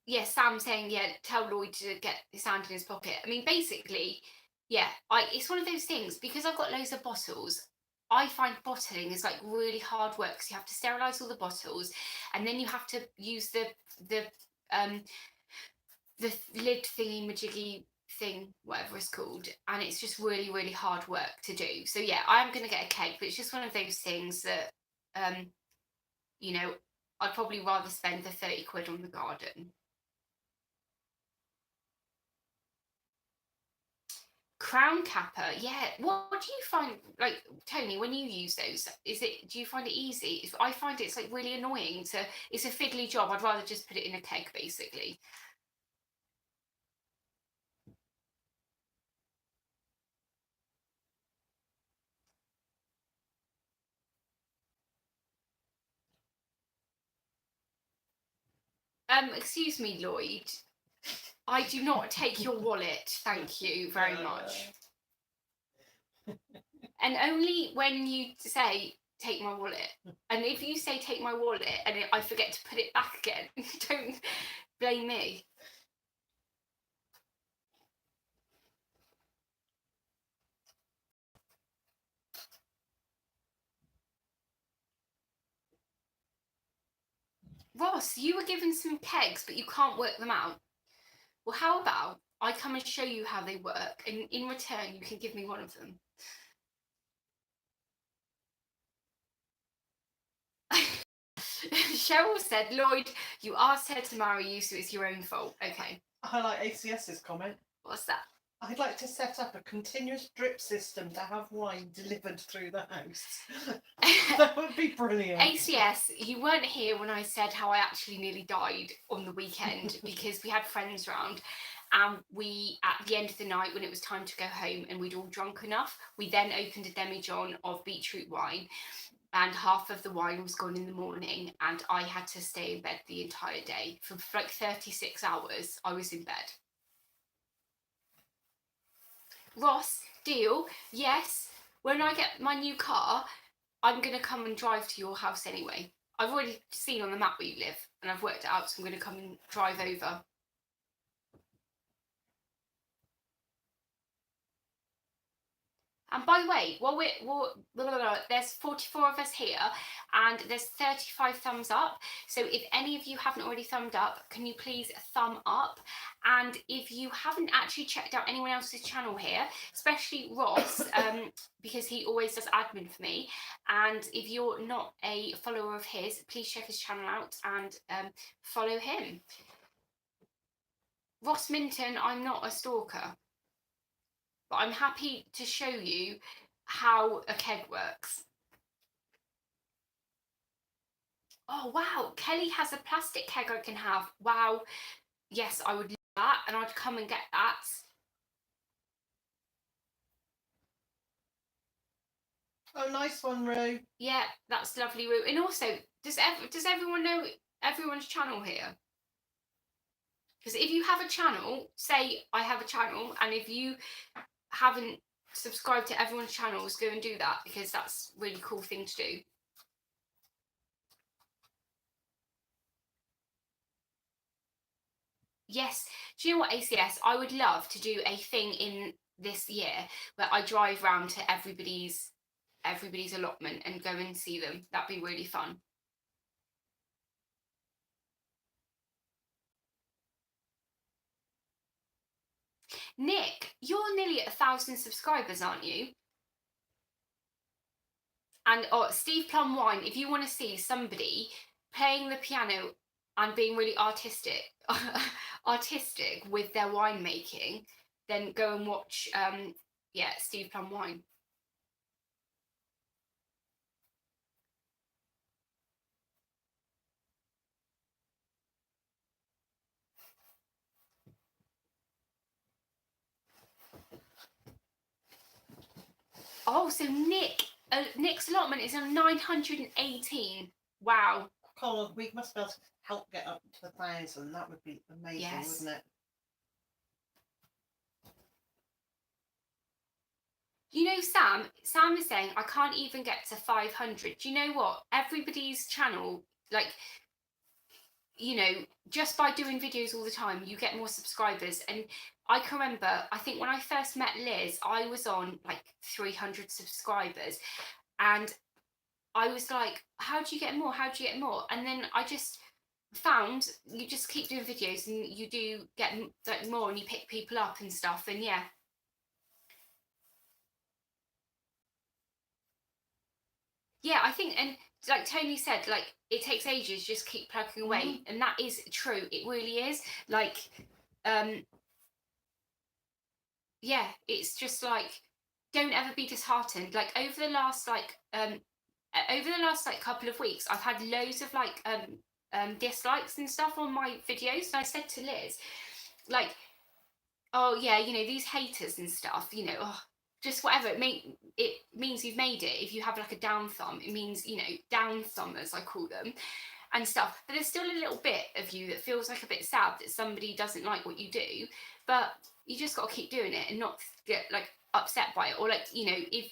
Yeah, Sam saying, yeah, tell Lloyd to get his hand in his pocket. I mean, basically, yeah, it's one of those things because I've got loads of bottles. I find bottling is like really hard work because you have to sterilize all the bottles, and then you have to use the um the lid thingy majiggy thing, whatever it's called, and it's just really really hard work to do. So yeah, I'm gonna get a cake, but it's just one of those things that you know, I'd probably rather spend the 30 quid on the garden. Crown capper, yeah. What do you find, like, Tony, when you use those? Do you find it easy? If I find it's like really annoying to, it's a fiddly job. I'd rather just put it in a keg, basically. Excuse me, Lloyd. I do not take your wallet. Thank you very much. And only when you say take my wallet. And if you say take my wallet and I forget to put it back again, don't blame me. Ross, you were given some kegs, but you can't work them out. Well, how about I come and show you how they work, and in return, you can give me one of them. Cheryl said, Lloyd, you asked her to marry you, so it's your own fault. Okay. I like ACS's comment. What's that? I'd like to set up a continuous drip system to have wine delivered through the house. That would be brilliant. ACS, you weren't here when I said how I actually nearly died on the weekend because we had friends round. And we, at the end of the night, when it was time to go home and we'd all drunk enough, we then opened a demijohn of beetroot wine. And half of the wine was gone in the morning, and I had to stay in bed the entire day. For like 36 hours, I was in bed. Ross, deal? Yes. When I get my new car, I'm going to come and drive to your house anyway. I've already seen on the map where you live, and I've worked it out, so I'm going to come and drive over. And by the way, there's 44 of us here and there's 35 thumbs up. So if any of you haven't already thumbed up, can you please thumb up? And if you haven't actually checked out anyone else's channel here, especially Ross, because he always does admin for me. And if you're not a follower of his, please check his channel out and follow him. Ross Minton, I'm not a stalker. But I'm happy to show you how a keg works. Oh wow, Kelly has a plastic keg I can have. Wow. Yes, I would love that, and I'd come and get that. Oh, nice one, Rue. Yeah, that's lovely, Roo. And also, does everyone know everyone's channel here? Because if you have a channel, say I have a channel, and if you haven't subscribed to everyone's channels, go and do that, because that's a really cool thing to do. Yes, do you know what, ACS? I would love to do a thing in this year where I drive round to everybody's allotment and go and see them. That'd be really fun. Nick, you're nearly at 1,000 subscribers, aren't you? And Steve Plum Wine, if you want to see somebody playing the piano and being really artistic with their winemaking, then go and watch Steve Plum Wine. Oh, so Nick's allotment is on 918. Wow. Colin, we must be able to help get up to 1,000. That would be amazing, Yes. wouldn't it? You know, Sam is saying I can't even get to 500. Do you know what? Everybody's channel, like, you know, just by doing videos all the time, you get more subscribers. And I can remember, I think when I first met Liz, I was on like 300 subscribers, and I was like, how do you get more? How do you get more? And then I just found you just keep doing videos and you do get like more, and you pick people up and stuff. And yeah. Yeah, I think, and like Tony said, like it takes ages, just keep plugging away. And that is true. It really is. Like, yeah, it's just like, don't ever be disheartened. Like over the last couple of weeks, I've had loads of like dislikes and stuff on my videos. And I said to Liz, like, oh yeah, you know, these haters and stuff, you know, oh, just whatever. It means you've made it. If you have like a down thumb, it means, you know, down thumbers, I call them, and stuff. But there's still a little bbit of you that feels like a bit sad that somebody doesn't like what you do. But you just got to keep doing it and not get like upset by it. Or like, you know, if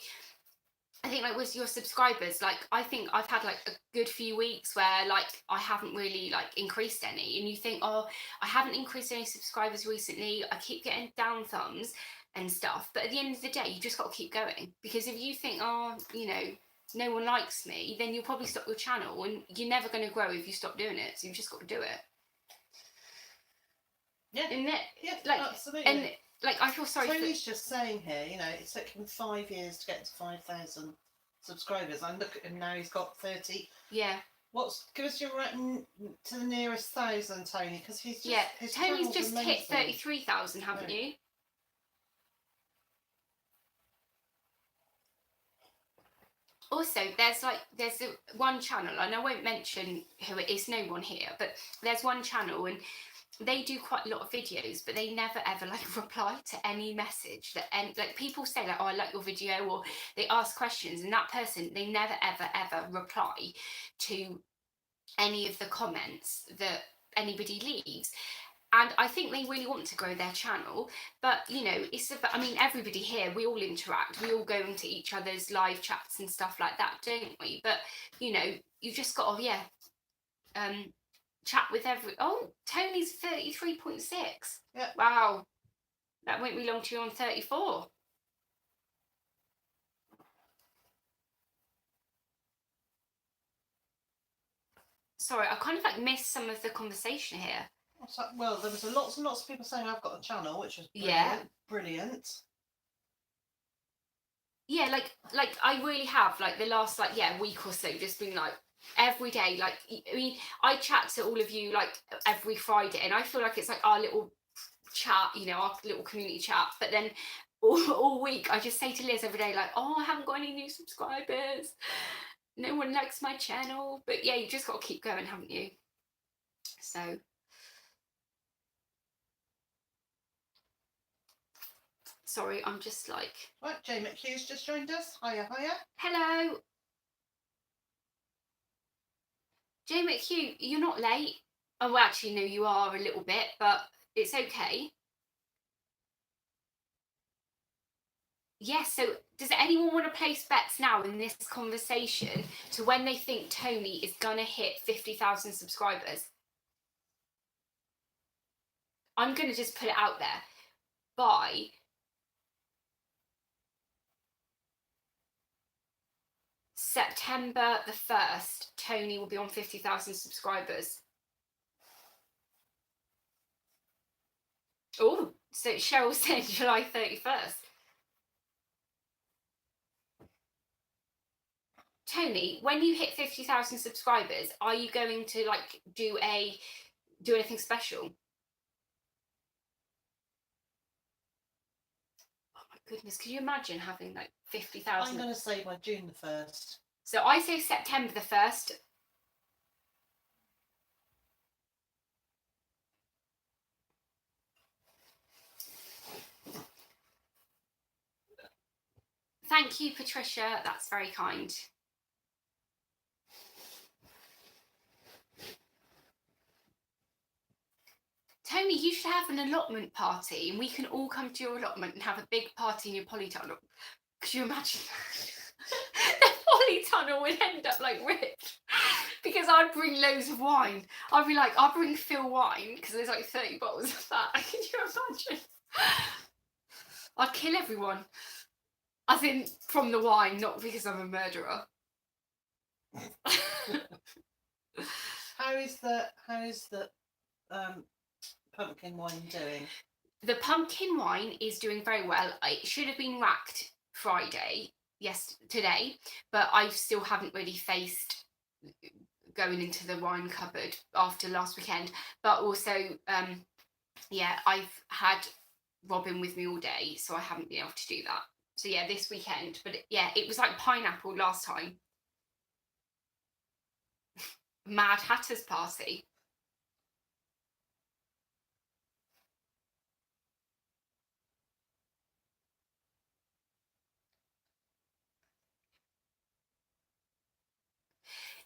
I think like with your subscribers, like I think I've had like a good few weeks where like I haven't really like increased any, and you think, oh, I haven't increased any subscribers recently, I keep getting down thumbs and stuff. But at the end of the day, you just got to keep going, because if you think, oh, you know, no one likes me, then you'll probably stop your channel, and you're never going to grow if you stop doing it. So you've just got to do it. Yeah. And that, Yeah, like, absolutely. and like I feel sorry. Tony's just saying here, you know, it took him 5 years to get to 5,000 subscribers. And look at him now; he's got 30. Yeah. Give us your to the nearest 1,000, Tony, because he's just his Tony's just amazing. hit 33,000, haven't you? Also, there's one channel, and I won't mention who it is, no one here, but there's one channel, and they do quite a lot of videos, but they never ever like reply to any message that, and like people say like, oh, I like your video, or they ask questions, and that person, they never ever reply to any of the comments that anybody leaves. And I think they really want to grow their channel, but you know, it's about, I mean, everybody here, we all interact, we all go into each other's live chats and stuff like that, don't we? But you know, you just got to chat with Tony's 33.6. Yeah. Wow, that won't be long till you're on 34. Sorry, I kind of like missed some of the conversation here. Well, there was lots and lots of people saying I've got a channel, which is brilliant. Yeah, like I really have, like the last week or so, just been like every day. Like, I mean, I chat to all of you like every Friday, and I feel like it's like our little chat, you know, our little community chat. But then all week I just say to Liz every day, like, oh, I haven't got any new subscribers. no one likes my channel. But yeah, you just got to keep going, haven't you? So sorry, I'm just like, Right, Jay McHugh's just joined us. Hiya, hiya. hello, Jay McHugh, you're not late. Oh, well, actually, no, you are a little bit, but it's okay. Yes, so does anyone want to place bets now in this conversation to when they think Tony is going to hit 50,000 subscribers? I'm going to just put it out there. By September the 1st, Tony will be on 50,000 subscribers. Oh, so Cheryl said July 31st. Tony, when you hit 50,000 subscribers, are you going to like do anything special? Oh my goodness, could you imagine having like 50,000? I'm going to say by June the 1st. So I say September the 1st. Thank you, Patricia. That's very kind. Tony, you should have an allotment party and we can all come to your allotment and have a big party in your polytunnel. Could you imagine that? The polytunnel would end up like ripped because I'd bring loads of wine. I'd be like, I'll bring Phil wine because there's like 30 bottles of that. Can you imagine? I'd kill everyone. As in from the wine, not because I'm a murderer. How is the pumpkin wine doing? The pumpkin wine is doing very well. It should have been racked Friday, today, but I still haven't really faced going into the wine cupboard after last weekend. But also, yeah, I've had Robin with me all day, so I haven't been able to do that. So yeah, this weekend. But yeah, it was like pineapple last time. Mad Hatter's party.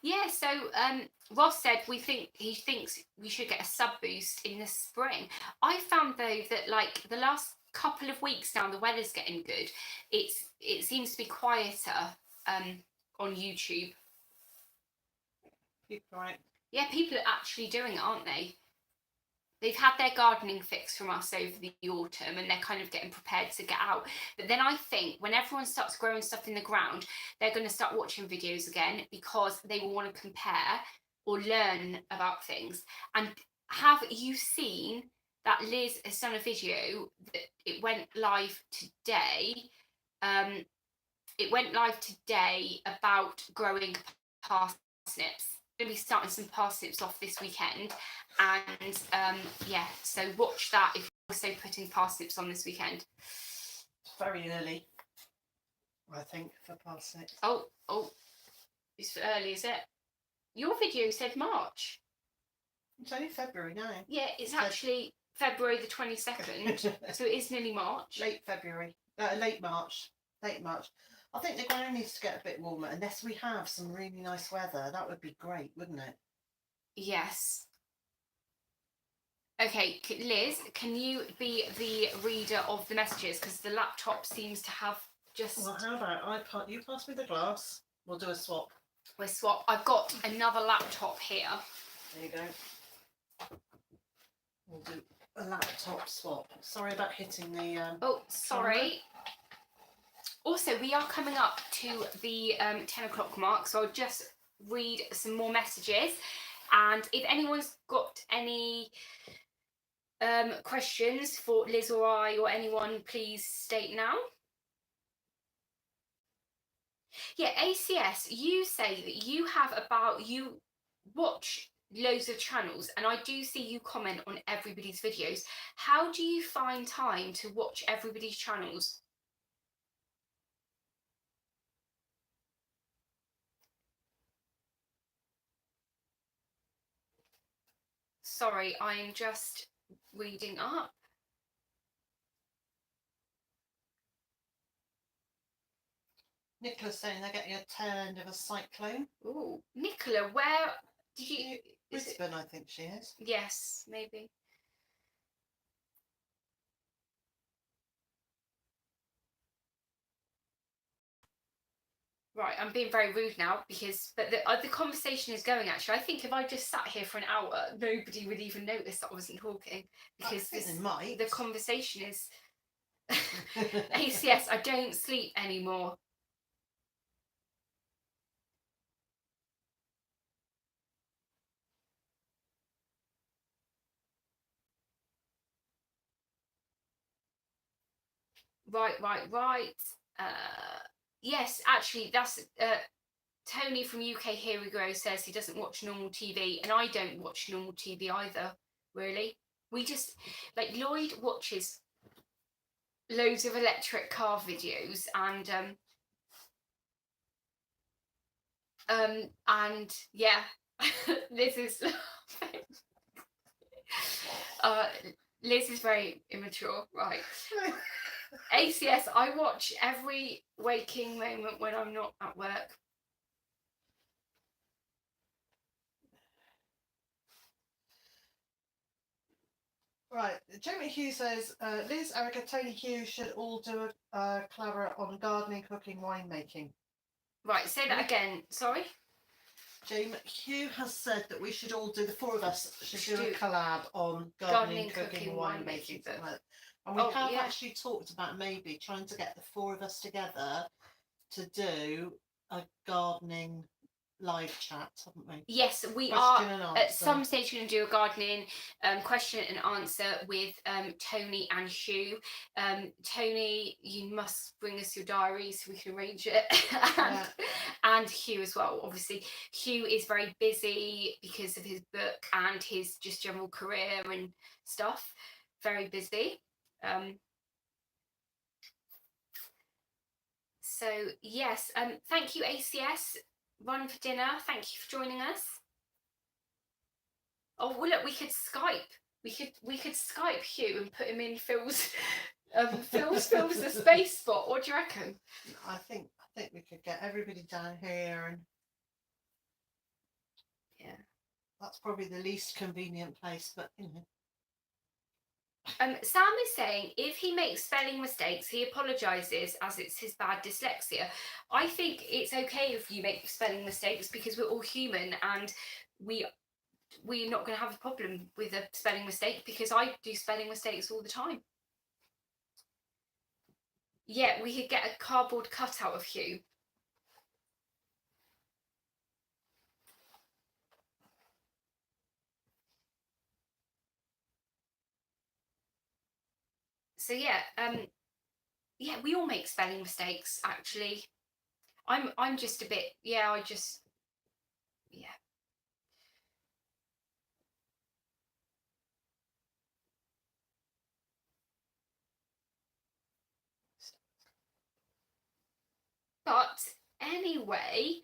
Yeah, so Ross said he thinks we should get a sub boost in the spring. I found though that like the last couple of weeks now the weather's getting good. It seems to be quieter on YouTube. You're right. Yeah, people are actually doing it, aren't they? They've had their gardening fix from us over the autumn and they're kind of getting prepared to get out. But then I think when everyone starts growing stuff in the ground, they're going to start watching videos again because they will want to compare or learn about things. And have you seen that Liz has done a video that it went live today? It went live today about growing parsnips. Going to be starting some parsnips off this weekend, and yeah, so watch that if you're also putting parsnips on this weekend. It's very early, I think, for parsnips. Oh, it's early, is it? Your video said March. It's only February now. Yeah, it's actually February the 22nd, so it is nearly March. Late February, late March. I think the ground needs to get a bit warmer, unless we have some really nice weather. That would be great, wouldn't it? Yes. Okay, Liz, can you be the reader of the messages? Because the laptop seems to have just... Well, how about you pass me the glass? We'll do a swap. We'll swap. I've got another laptop here. There you go. We'll do a laptop swap. Sorry about hitting the... oh, sorry. Camera. Also, we are coming up to the 10 o'clock mark, so I'll just read some more messages. And if anyone's got any questions for Liz or I or anyone, please state now. Yeah, ACS, you say that you watch loads of channels, and I do see you comment on everybody's videos. How do you find time to watch everybody's channels? Sorry, I'm just reading up. Nicola's saying they're getting a tail end of a cyclone. Oh, Nicola, where did you? Brisbane, I think she is. Yes, maybe. Right, I'm being very rude now but the conversation is going. Actually, I think if I just sat here for an hour, nobody would even notice that I wasn't talking because the conversation is. ACS, I don't sleep anymore. Right. Yes, actually, that's Tony from UK Here We Grow says he doesn't watch normal TV, and I don't watch normal TV either. Really, we just like Lloyd watches loads of electric car videos and yeah, Liz is Liz is very immature, right? ACS, I watch every waking moment when I'm not at work. Right, Jamie Hugh says, Liz, Erica, Tony, Hugh should all do a collaborate on gardening, cooking, winemaking. Right, say that again. Sorry? Jamie Hugh has said that we should all do, the four of us should do a collab on gardening, cooking, winemaking. And we have actually talked about maybe trying to get the four of us together to do a gardening live chat, haven't we? Yes, we are at some stage going to do a gardening question and answer with Tony and Hugh. Tony, you must bring us your diary so we can arrange it. And Hugh as well. Obviously, Hugh is very busy because of his book and his just general career and stuff. Very busy. So yes, thank you, ACS. Run for dinner. Thank you for joining us. Oh well, look, we could Skype. We could Skype Hugh and put him in Phil's the space spot. What do you reckon? I think we could get everybody down here and yeah, that's probably the least convenient place, but you know. Sam is saying if he makes spelling mistakes, he apologises as it's his bad dyslexia. I think it's okay if you make spelling mistakes because we're all human and we're not going to have a problem with a spelling mistake because I do spelling mistakes all the time. Yeah, we could get a cardboard cutout of Hugh. So yeah, we all make spelling mistakes actually. I'm just a bit yeah. But anyway,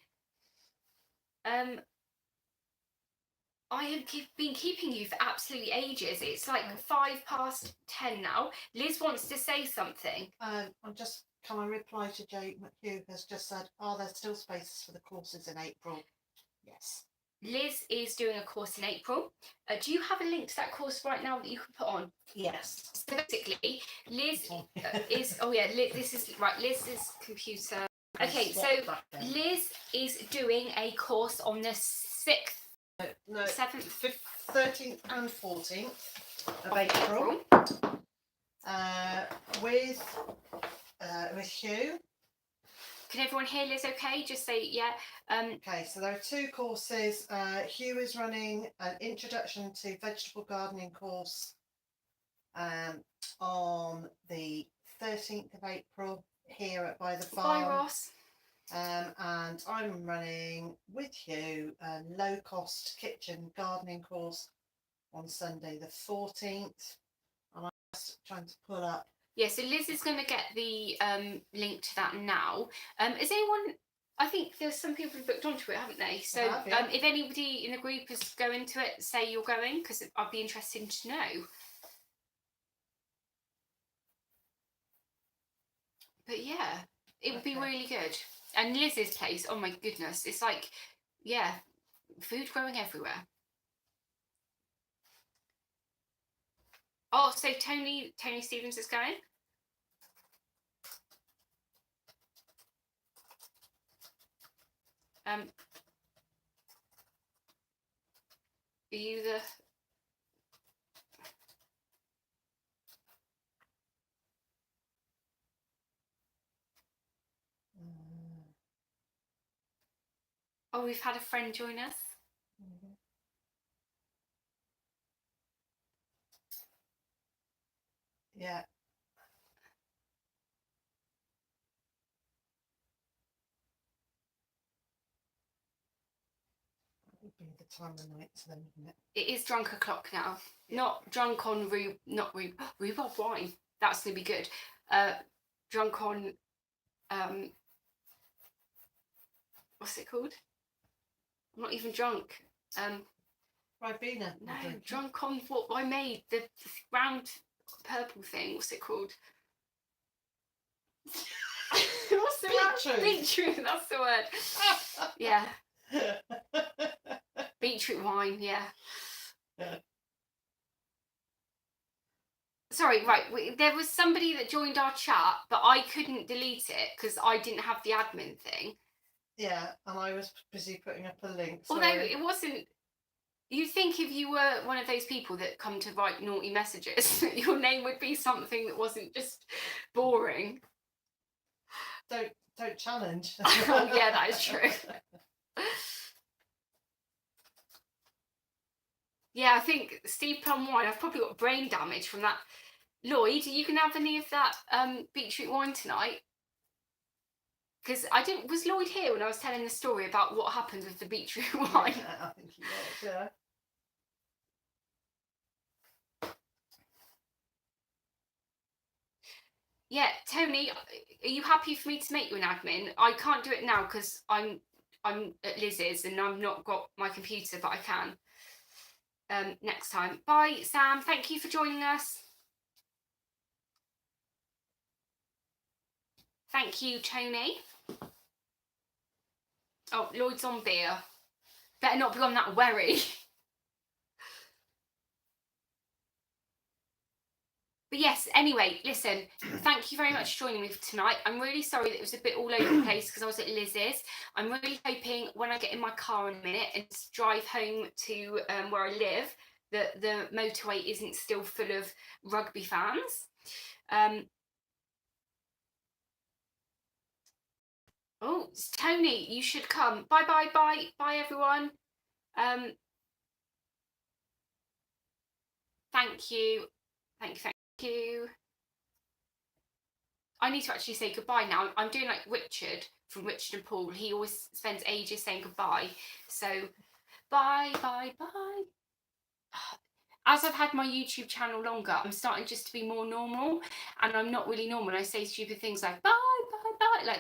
I have been keeping you for absolutely ages. It's like 10:05 now. Liz wants to say something. Can I reply to Jake McHugh has just said, are there still spaces for the courses in April? Yes. Liz is doing a course in April. Do you have a link to that course right now that you can put on? Yes. So basically, Liz is, oh yeah, this is, right, Liz's computer. Okay, so Liz is doing a course on the 6th, 7th, 13th and 14th of April. With Hugh. Can everyone hear Liz okay? Just say yeah. Okay, so there are two courses. Hugh is running an introduction to vegetable gardening course on the 13th of April here by the farm. Bye, Ross. And I'm running with Hugh a low-cost kitchen gardening course on Sunday the 14th. And I'm just trying to pull up. Yeah, so Liz is going to get the link to that now. Is anyone I think there's some people who've booked onto it, haven't they? So have, yeah. if anybody in the group is going to it, say you're going, because I'd be interested to know. But yeah, it would be Okay. really good. And Liz's place, oh my goodness, it's like, yeah, food growing everywhere. Oh, so Tony Stevens is going. Are you the? Oh, we've had a friend join us. Yeah. It would be the time of night then, wouldn't it? It is drunk o'clock now. Yeah. Not drunk on rhubarb wine. That's gonna be good. Drunk on what's it called? I'm not even drunk. Ribena. No, drunk on what I made, the round purple thing. What's it called? What's the Beetroot. Beetroot, that's the word. Yeah. Beetroot wine, yeah. Sorry, right. There was somebody that joined our chat, but I couldn't delete it because I didn't have the admin thing. Yeah, and I was busy putting up a link. Although it wasn't. You'd think if you were one of those people that come to write naughty messages, your name would be something that wasn't just boring. Don't challenge. Oh yeah, that is true. Yeah, I think Steve Plum wine. I've probably got brain damage from that. Lloyd, you can have any of that beetroot wine tonight? Because I didn't. Was Lloyd here when I was telling the story about what happened with the beetroot wine? Yeah, I think he was. Yeah. Yeah, Tony, are you happy for me to make you an admin? I can't do it now because I'm at Liz's and I've not got my computer, but I can next time. Bye, Sam. Thank you for joining us. Thank you, Tony. Oh, Lloyd's on beer. Better not be on that wherry. But yes, anyway, listen, thank you very much for joining me for tonight. I'm really sorry that it was a bit all over the place because I was at Liz's. I'm really hoping when I get in my car in a minute and drive home to where I live, that the motorway isn't still full of rugby fans. Oh, Tony, you should come. Bye, bye, bye, bye, everyone. Thank you. Thank you. I need to actually say goodbye now. I'm doing like Richard from Richard and Paul. He always spends ages saying goodbye. So bye, bye, bye. As I've had my YouTube channel longer, I'm starting just to be more normal, and I'm not really normal. I say stupid things like bye,